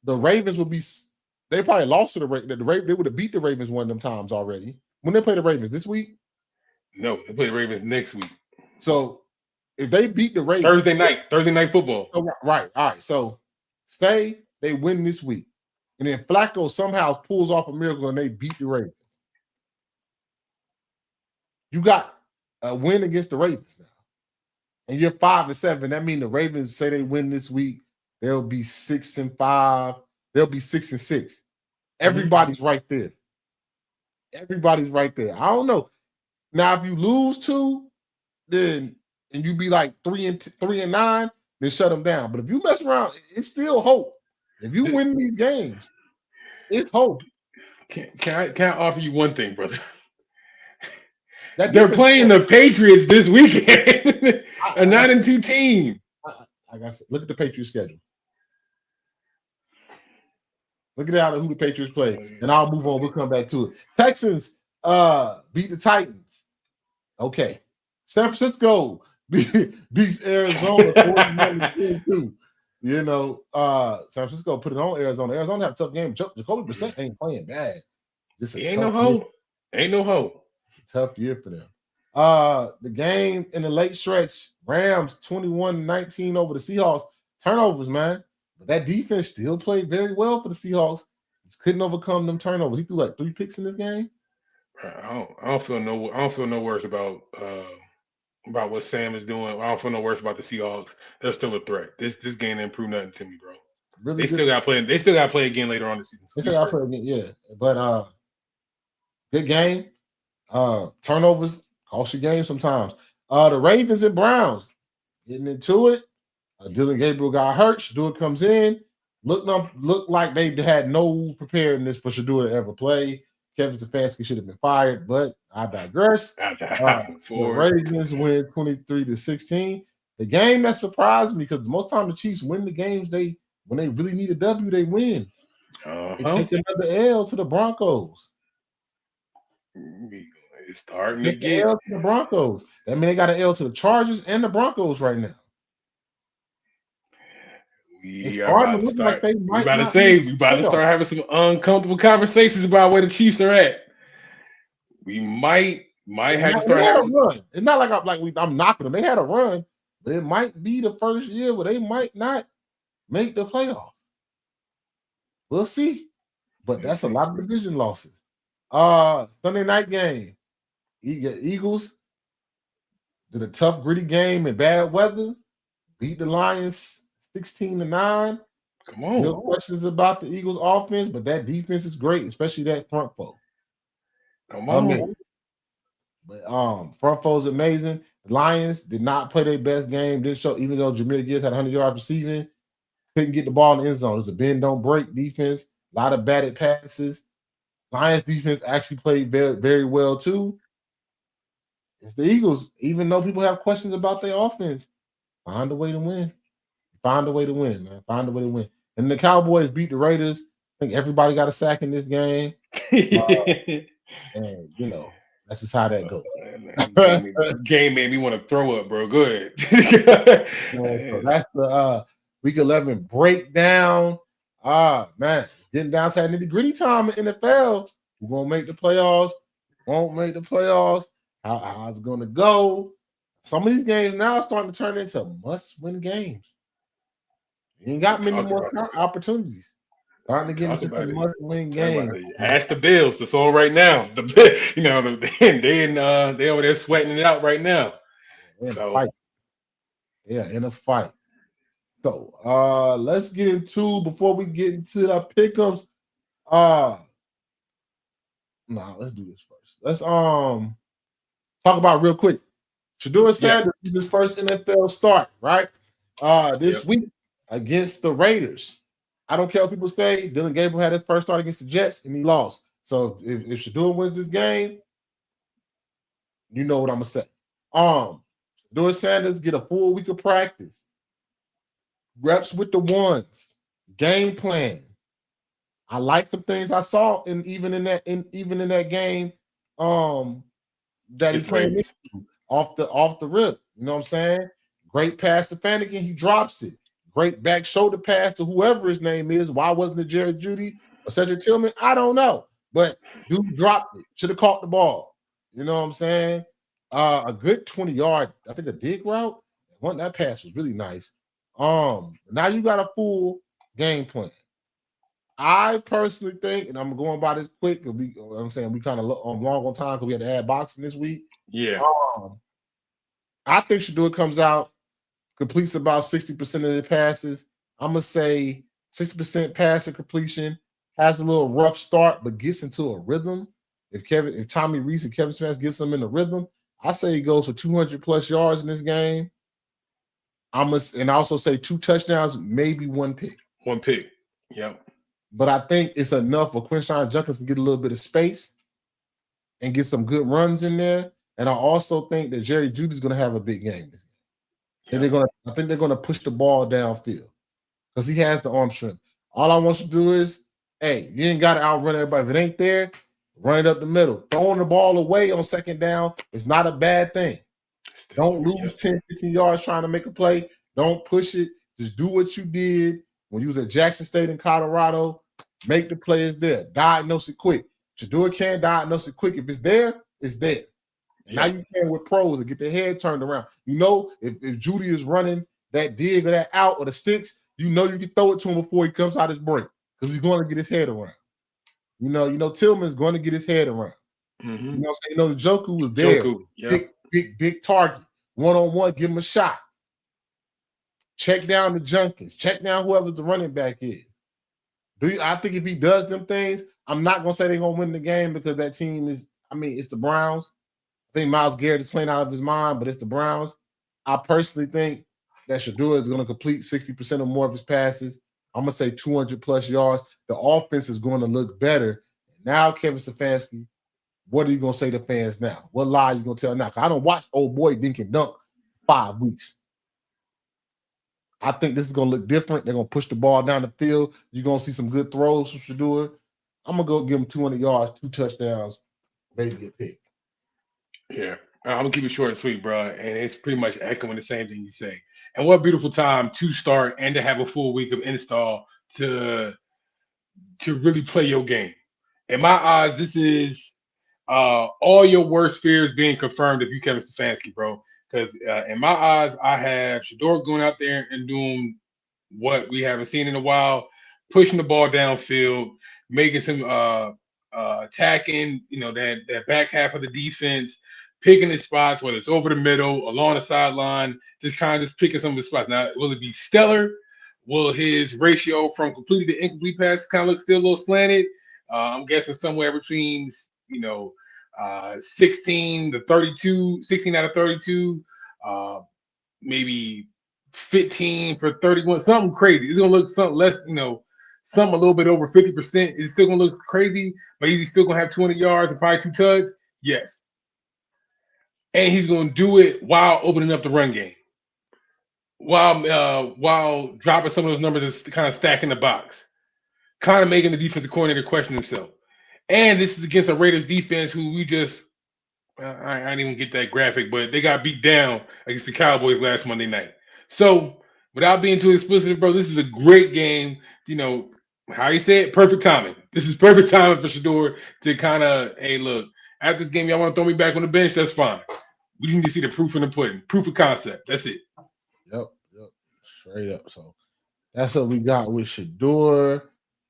Ravens would be. They probably lost to the Ravens. They would have beat the Ravens one of them times already. When they play the Ravens this week? No, they play the Ravens next week. So if they beat the Ravens Thursday night football. So, right. All right. So say they win this week, and then Flacco somehow pulls off a miracle and they beat the Ravens. You got a win against the Ravens now, and you're 5-7. That means the Ravens say they win this week, they'll be 6-5. They'll be 6-6. Everybody's right there. Everybody's right there. I don't know. Now, if you lose 2, then and you be like 3-9, then shut them down. But if you mess around, it's still hope. If you win these games, it's hope. Can I offer you one thing, brother? They're playing the Patriots this weekend. A 9-2 team. Like I said, look at the Patriots schedule. Look at who the Patriots play, and I'll move on. We'll come back to it. Texans beat the Titans. Okay. San Francisco beats Arizona 41-22. You know, San Francisco put it on Arizona. Arizona have a tough game. Jacoby Brissett ain't playing bad. Ain't no hoe. It's a tough year for them. The game in the late stretch, Rams 21-19 over the Seahawks. Turnovers, man. But that defense still played very well for the Seahawks. Just couldn't overcome them turnovers. He threw like 3 picks in this game. I don't feel no worse about what Sam is doing. I don't feel no worse about the Seahawks. They're still a threat. This game didn't prove nothing to me, bro. Really, they still got to play again later on the season. They still got to play again, yeah. But good game. Turnovers cost you games sometimes. The Ravens and Browns getting into it. Dylan Gabriel got hurt. Shedeur comes in. Looked like they had no preparedness for Shedeur to ever play. Kevin Stefanski should have been fired, but I digress. The Ravens win 23-16. The game that surprised me, because most time the Chiefs win the games when they really need a W, they win. They take another L to the Broncos. It's starting to get L to the Broncos. That means they got an L to the Chargers and the Broncos right now. We about to start having some uncomfortable conversations about where the Chiefs are at. We might have to start having a run. It's not like I'm knocking them. They had a run, but it might be the first year where they might not make the playoffs. We'll see. But that's a lot of division losses. Sunday night game. Eagles did a tough, gritty game in bad weather. Beat the Lions 16-9. Come on. No questions about the Eagles offense, but that defense is great, especially that front four. Come on. But front four is amazing. The Lions did not play their best game. Didn't show, even though Jahmyr Gibbs had 100 yards receiving, couldn't get the ball in the end zone. It was a bend don't break defense. A lot of batted passes. Lions defense actually played very, very well too. It's the Eagles, even though people have questions about their offense, find a way to win. Find a way to win, man. Find a way to win. And the Cowboys beat the Raiders. I think everybody got a sack in this game. And you know, that's just how that goes. Game made me want to throw up, bro. Go ahead. So that's the week 11 breakdown. Man, it's getting down to that nitty-gritty time in NFL. We're gonna make the playoffs, won't make the playoffs. How it's gonna go. Some of these games now are starting to turn into must-win games. You ain't got many more opportunities. Starting to get into must-win games. Ask the Bills. That's all right now. They over there sweating it out right now. In a fight. Yeah, in a fight. So let's get into, before we get into the pick'ems. Let's do this first. Let's talk about real quick. Shedeur Sanders his first NFL start, right? This week against the Raiders. I don't care what people say. Dylan Gabriel had his first start against the Jets and he lost. So if Shedeur wins this game, you know what I'm gonna say. Shedeur Sanders get a full week of practice. Reps with the ones, game plan. I like some things I saw, and even in that game, that he played off the rip. You know what I'm saying? Great pass to Fanigan, he drops it. Great back shoulder pass to whoever his name is. Why wasn't it Jerry Jeudy or Cedric Tillman? I don't know, but dude dropped it. Should have caught the ball. You know what I'm saying? A good 20-yard, I think a dig route. That pass was really nice. Now you got a full game plan. I personally think, and I'm going by this quick because we kind of long on time because we had to add boxing this week. Yeah. I think Shedeur comes out, completes about 60% of the passes. I'm gonna say 60% passing completion, has a little rough start, but gets into a rhythm. If Tommy Reese and Kevin Smith gets him in the rhythm, I say he goes for 200 plus yards in this game. And I also say 2 touchdowns, maybe 1 pick. 1 pick. Yep. But I think it's enough for Quinshon Judkins to get a little bit of space and get some good runs in there. And I also think that Jerry Jeudy is going to have a big game this game. And I think they're going to push the ball downfield because he has the arm strength. All I want you to do is, hey, you ain't got to outrun everybody. If it ain't there, run it up the middle. Throwing the ball away on second down is not a bad thing. Don't lose 10, 15 yards trying to make a play. Don't push it. Just do what you did when you was at Jackson State in Colorado. Make the players there. Diagnose it quick. Shedeur can diagnose it quick. If it's there, it's there. Now you can with pros and get their head turned around. You know, if Jeudy is running that dig or that out or the sticks, you know you can throw it to him before he comes out his break because he's going to get his head around. You know Tillman's going to get his head around. Mm-hmm. You know what I'm saying? Njoku was there. Big target. One-on-one, give him a shot. Check down the Junkins. Check down whoever the running back is. I think if he does them things, I'm not going to say they're going to win the game because that team is, it's the Browns. I think Myles Garrett is playing out of his mind, but it's the Browns. I personally think that Shedeur is going to complete 60% or more of his passes. I'm going to say 200 plus yards. The offense is going to look better. Now, Kevin Stefanski, what are you going to say to fans now? What lie are you going to tell now? Because I don't watch old boy dink and dunk 5 weeks. I think this is going to look different. They're going to push the ball down the field. You're going to see some good throws from Shedeur. I'm going to go give him 200 yards, 2 touchdowns, maybe a pick. Yeah. I'm going to keep it short and sweet, bro. And it's pretty much echoing the same thing you say. And what a beautiful time to start and to have a full week of install to really play your game. In my eyes, this is all your worst fears being confirmed if you Kevin Stefanski, bro. Because in my eyes, I have Shedeur going out there and doing what we haven't seen in a while, pushing the ball downfield, making some attacking, that back half of the defense, picking his spots, whether it's over the middle, along the sideline, just picking some of his spots. Now, will it be stellar? Will his ratio from completed to incomplete passes kind of look still a little slanted? I'm guessing somewhere between 16 to 32, 16 out of 32, maybe 15 for 31, something crazy. It's gonna look something less, something a little bit over 50%. It's still gonna look crazy, but is he still gonna have 200 yards and probably 2 tugs? Yes. And he's gonna do it while opening up the run game, while dropping some of those numbers and kind of stacking the box, kind of making the defensive coordinator question himself. And this is against a Raiders defense who we just I didn't even get that graphic, but they got beat down against the Cowboys last Monday night. So, without being too explicit, bro, this is a great game. How you say it? Perfect timing. This is perfect timing for Shedeur to kind of, hey, look, after this game, y'all want to throw me back on the bench? That's fine. We need to see the proof in the pudding. Proof of concept. That's it. Yep. Straight up. So, that's what we got with Shedeur.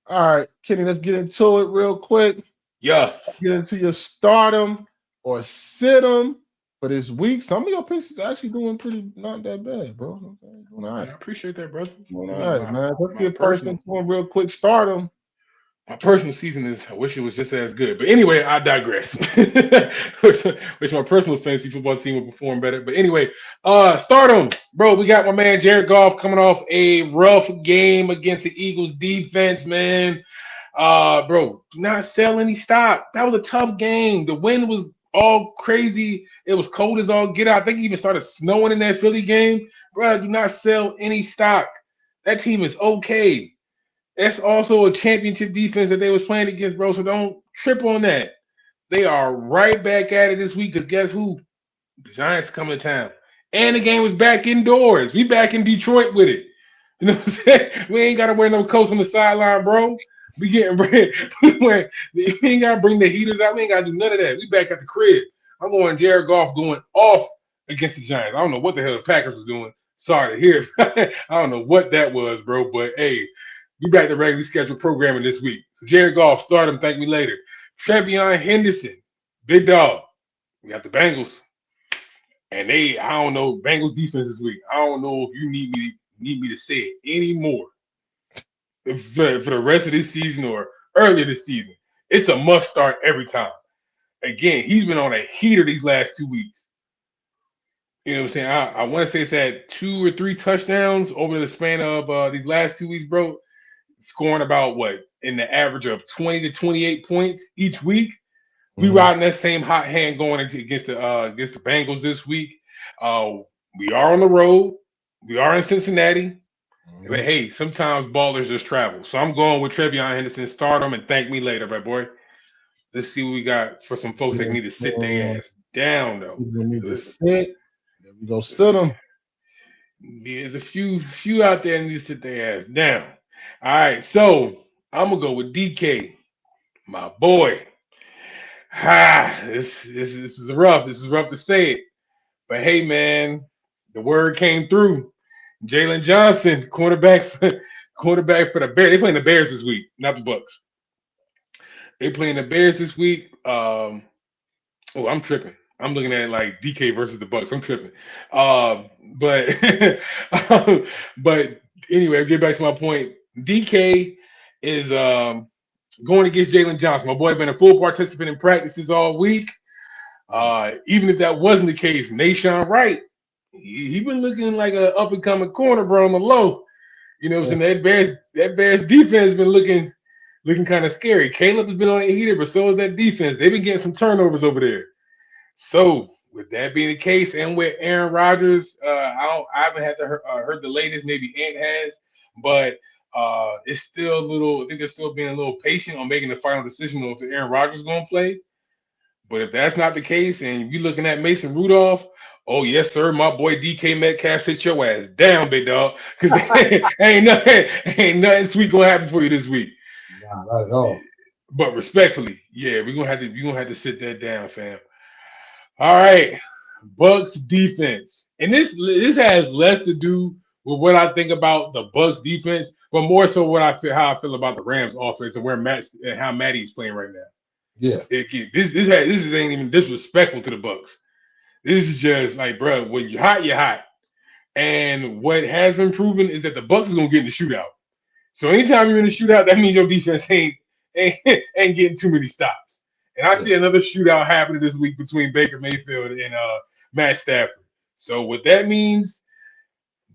All right, Kenny, let's get into it real quick. Yeah. Get into your stardom or sit them for this week. Some of your picks is actually doing pretty not that bad, bro. Doing all right. I appreciate that, brother. Doing all right, man. Let's get personal to him real quick. Stardom. My personal season is, I wish it was just as good. But anyway, I digress. Wish my personal fantasy football team would perform better. But anyway, stardom. Bro, we got my man Jared Goff coming off a rough game against the Eagles defense, man. Bro, do not sell any stock. That was a tough game. The wind was all crazy. It was cold as all get out. I think it even started snowing in that Philly game. Bro, do not sell any stock. That team is okay. That's also a championship defense that they was playing against, bro. So don't trip on that. They are right back at it this week because guess who? The Giants coming to town. And the game was back indoors. We back in Detroit with it. You know what I'm saying? We ain't got to wear no coats on the sideline, bro. We getting ready. We ain't got to bring the heaters out. We ain't got to do none of that. We back at the crib. I'm going Jared Goff going off against the Giants. I don't know what the hell the Packers was doing. Sorry to hear. I don't know what that was, bro. But, hey, we back to regularly scheduled programming this week. So Jared Goff, start him. Thank me later. Trevion Henderson, big dog. We got the Bengals. And I don't know, Bengals defense this week. I don't know if you need me to say it anymore for the rest of this season or earlier this season. It's a must start every time. Again, he's been on a heater these last 2 weeks. You know what I'm saying? I want to say it's had 2 or 3 touchdowns over the span of these last 2 weeks, bro. Scoring about in the average of 20 to 28 points each week. We riding that same hot hand going against the Bengals this week. We are on the road. We are in Cincinnati. But hey, sometimes ballers just travel. So I'm going with Trevion Henderson. Start him and thank me later, my boy. Let's see what we got for some folks that need to sit their ass down, though. We need to sit. There we go, sit them. There's a few out there that need to sit their ass down. All right, so I'm gonna go with DK, my boy. This is rough. This is rough to say it, but hey, man, the word came through. Jalen Johnson, quarterback for the Bears. They playing the Bears this week, not the Bucks. They playing the Bears this week. I'm tripping. I'm looking at it like DK versus the Bucks. I'm tripping. But anyway, get back to my point. DK is going against Jalen Johnson. My boy been a full participant in practices all week. Even if that wasn't the case, Nashawn Wright, he been looking like an up and coming corner, bro, on the low. You know what I'm saying? That Bears defense has been looking kind of scary. Caleb has been on a heater, but so has that defense. They've been getting some turnovers over there. So with that being the case, and with Aaron Rodgers, I haven't had to heard the latest. Maybe Ant has, but it's still a little. I think they're still being a little patient on making the final decision on if Aaron Rodgers is going to play. But if that's not the case, and you're looking at Mason Rudolph, oh yes, sir, my boy DK Metcalf, sit your ass down, big dog, because ain't nothing sweet gonna happen for you this week. Nah, not at all. But respectfully, yeah, you're gonna have to sit that down, fam. All right, Bucks defense, and this has less to do with what I think about the Bucks defense, but more so how I feel about the Rams offense and how Matty's playing right now. Yeah. This ain't even disrespectful to the Bucks. This is just like, bro, when you're hot, you're hot. And what has been proven is that the Bucks is gonna get in the shootout. So anytime you're in the shootout, that means your defense ain't getting too many stops. And I see another shootout happening this week between Baker Mayfield and Matt Stafford. So what that means,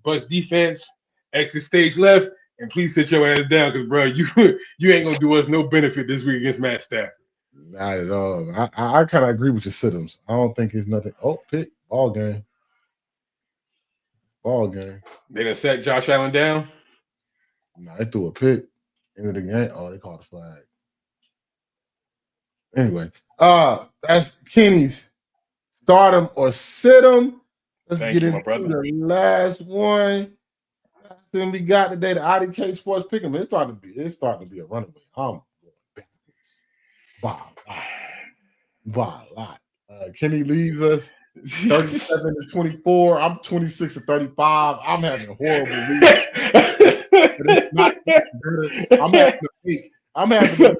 Bucks defense, exit stage left, and please sit your ass down, because bro, you ain't gonna do us no benefit this week against Matt Stafford. Not at all. I kind of agree with your Siddums. I don't think it's nothing. Oh, pick ball game. Ball game. They done set Josh Allen down. No, they threw a pick into the game. Oh, they called the flag. Anyway, that's Kenny's start him or sit him. Let's get into the last one. Then we got today the IDK Sports Pick'em. It's starting to be a runaway. I'm going backwards by a lot. Kenny leads us 37-24. I'm 26-35. I'm having horrible weeks. I'm having to make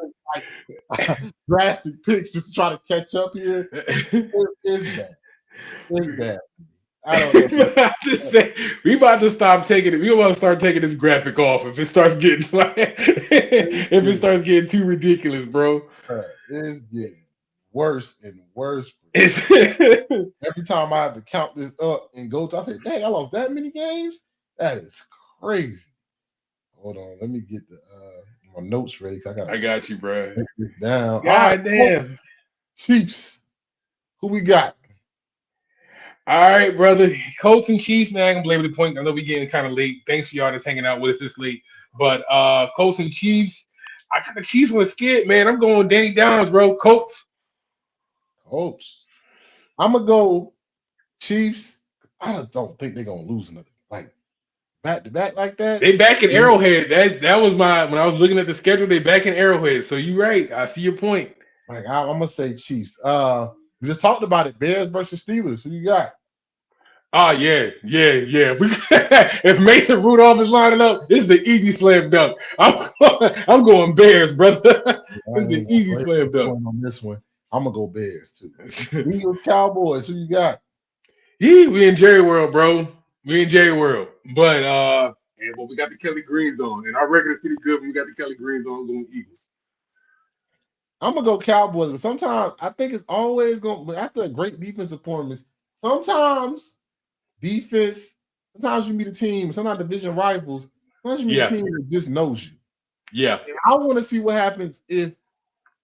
like drastic picks just to try to catch up here. It's bad. It's bad. I don't know. We about to stop taking it. We about to start taking this graphic off if it starts getting too ridiculous, bro. It's getting worse and worse. Every time I have to count this up and go to, I say, dang, I lost that many games? That is crazy. Hold on, let me get my notes ready. I got you, bro. Down. God damn. Chiefs. Who we got? All right, brother. Colts and Chiefs, man. I can belabor the point. I know we're getting kind of late. Thanks for y'all that's hanging out with us this late. But Colts and Chiefs, I got the Chiefs with a skid, man. I'm going Danny Downs, bro. Colts. I'm gonna go Chiefs. I don't think they're gonna lose another like back to back like that. They back in Arrowhead. That was when I was looking at the schedule. They back in Arrowhead. So you're right. I see your point. Like I'm gonna say Chiefs. We just talked about it. Bears versus Steelers. Who you got? Oh, yeah. If Mason Rudolph is lining up, this is an easy slam dunk. I'm going Bears, brother. This is an easy slam dunk. On this one, I'm gonna go Bears too. Eagles, Cowboys. Who you got? We in Jerry World, bro. We in Jerry World. But we got the Kelly Greens on, and our record is pretty good. When we got the Kelly Greens on, going Eagles. I'm gonna go Cowboys, but sometimes I think it's always going after a great defensive performance. Sometimes defense. Sometimes you meet a team. Sometimes division rivals. Sometimes you meet a team that just knows you. Yeah. And I want to see what happens if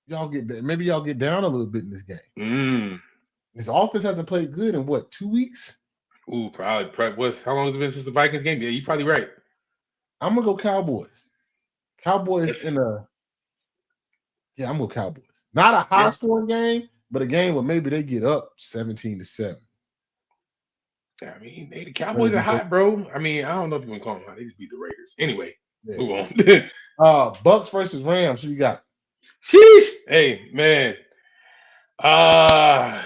y'all get maybe y'all get down a little bit in this game. This offense hasn't played good in what 2 weeks? Ooh, probably. How long has it been since the Vikings game? Yeah, you're probably right. I'm gonna go Cowboys. Cowboys I'm gonna go Cowboys. Not a high scoring game, but a game where maybe they get up 17-7. I mean, the Cowboys are hot, bro. I mean, I don't know if you want to call them hot. They just beat the Raiders. Anyway, move on. Bucks versus Rams. Who you got? Sheesh. Hey, man. I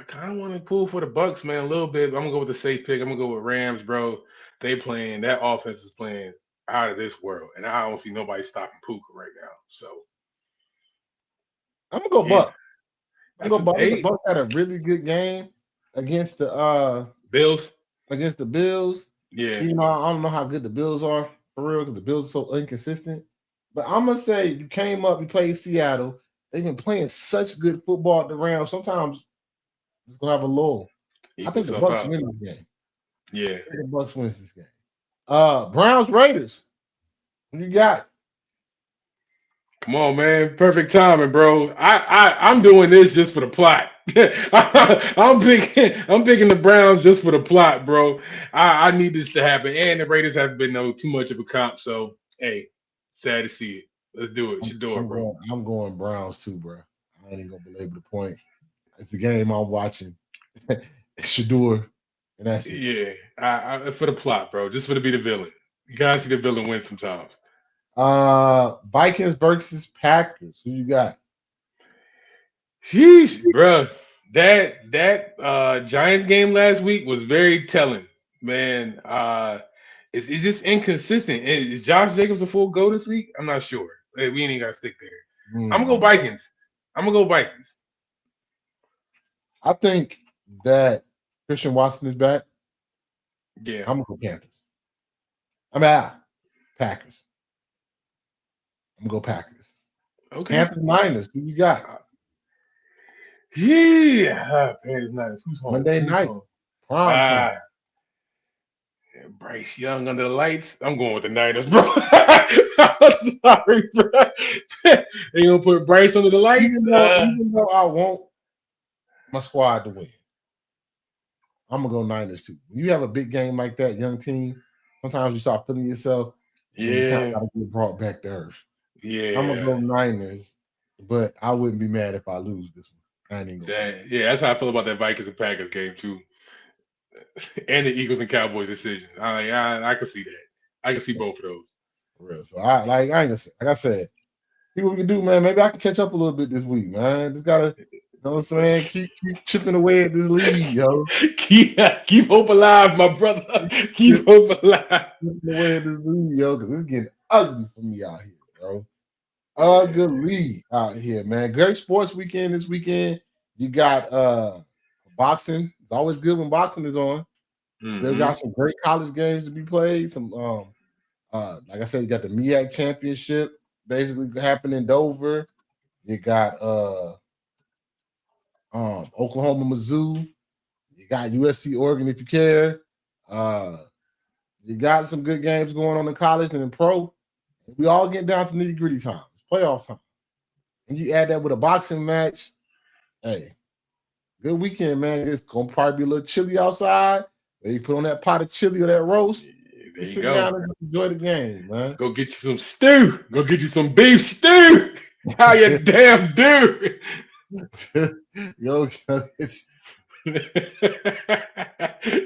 kind of want to pull for the Bucks, man, a little bit. I'm gonna go with the safe pick. I'm gonna go with Rams, bro. That offense is playing out of this world, and I don't see nobody stopping Puka right now. So I'm gonna go Bucks. The Bucks had a really good game against the Bills. Against the Bills. Yeah. Even though I don't know how good the Bills are for real, because the Bills are so inconsistent. But I'm gonna say you came up, you played Seattle. They've been playing such good football at the Rams. Sometimes it's gonna have a lull. I think the Bucks win this game. Yeah. I think the Bucks wins this game. Browns Raiders. What you got? Come on, man. Perfect timing, bro. I'm doing this just for the plot. I'm picking the Browns just for the plot, bro. I need this to happen. And the Raiders haven't been too much of a comp. So hey, sad to see it. Let's do it. Shedeur, bro. I'm going Browns too, bro. I ain't even gonna belabor the point. It's the game I'm watching. It's Shedeur, and that's it. Yeah, for the plot, bro. Just for to be the villain. You gotta see the villain win sometimes. Vikings versus Packers. Who you got? Sheesh, bro. That Giants game last week was very telling, man. It's just inconsistent. Is Josh Jacobs a full go this week? I'm not sure. We ain't got to stick there. I'm gonna go Vikings. I'm gonna go Vikings. I think that Christian Watson is back. Yeah. I'm gonna go Panthers. Packers. I'm gonna go Packers. Okay. Panthers, Niners. Who you got? Yeah. Panthers, Niners. Who's home? Monday Who's night. home? Prime time. Bryce Young under the lights. I'm going with the Niners, bro. I'm sorry, bro. They gonna put Bryce under the lights. Even though I want my squad to win, I'm gonna go Niners too. When you have a big game like that, young team, sometimes you start feeling yourself. And you kind of gotta get brought back to earth. Yeah. I'm gonna go Niners, but I wouldn't be mad if I lose this one. I ain't even That's how I feel about that Vikings and Packers game too. And the Eagles and Cowboys decision. I can see that. I can see both of those. For real. So I ain't gonna say, like I said, see what we can do, man. Maybe I can catch up a little bit this week, man. Just gotta, you know what I'm saying? Keep chipping away at this lead, yo. keep hope alive, my brother. Keep hope alive. Chipping away at this lead, yo, because it's getting ugly for me out here, bro. Ugly out here, man. Great sports weekend this weekend. You got boxing. It's always good when boxing is on. Still got some great college games to be played. Some like I said, you got the Meac championship basically happening in Dover. You got Oklahoma, Mizzou. You got USC, Oregon, if you care. You got some good games going on in college and in pro. We all get down to nitty-gritty time. It's playoff time. And you add that with a boxing match. Hey, good weekend, man. It's gonna probably be a little chilly outside. You put on that pot of chili or that roast. There sit down and enjoy the game, man. Go get you some stew. Go get you some beef stew. How you damn do? Yo,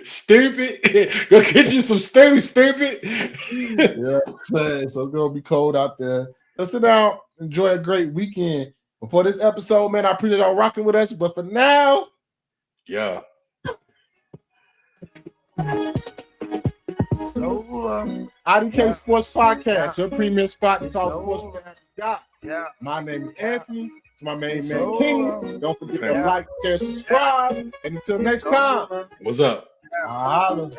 stupid. Go get you some stew, stupid. Yeah, so it's gonna be cold out there. Let's sit down, enjoy a great weekend. Before this episode, man, I appreciate y'all rocking with us. But for now, yeah. IDK Sports Podcast, your premier spot to talk sports. My name is Anthony. It's my main man King. Don't forget to like, share, subscribe. And until next time, what's up? Holla.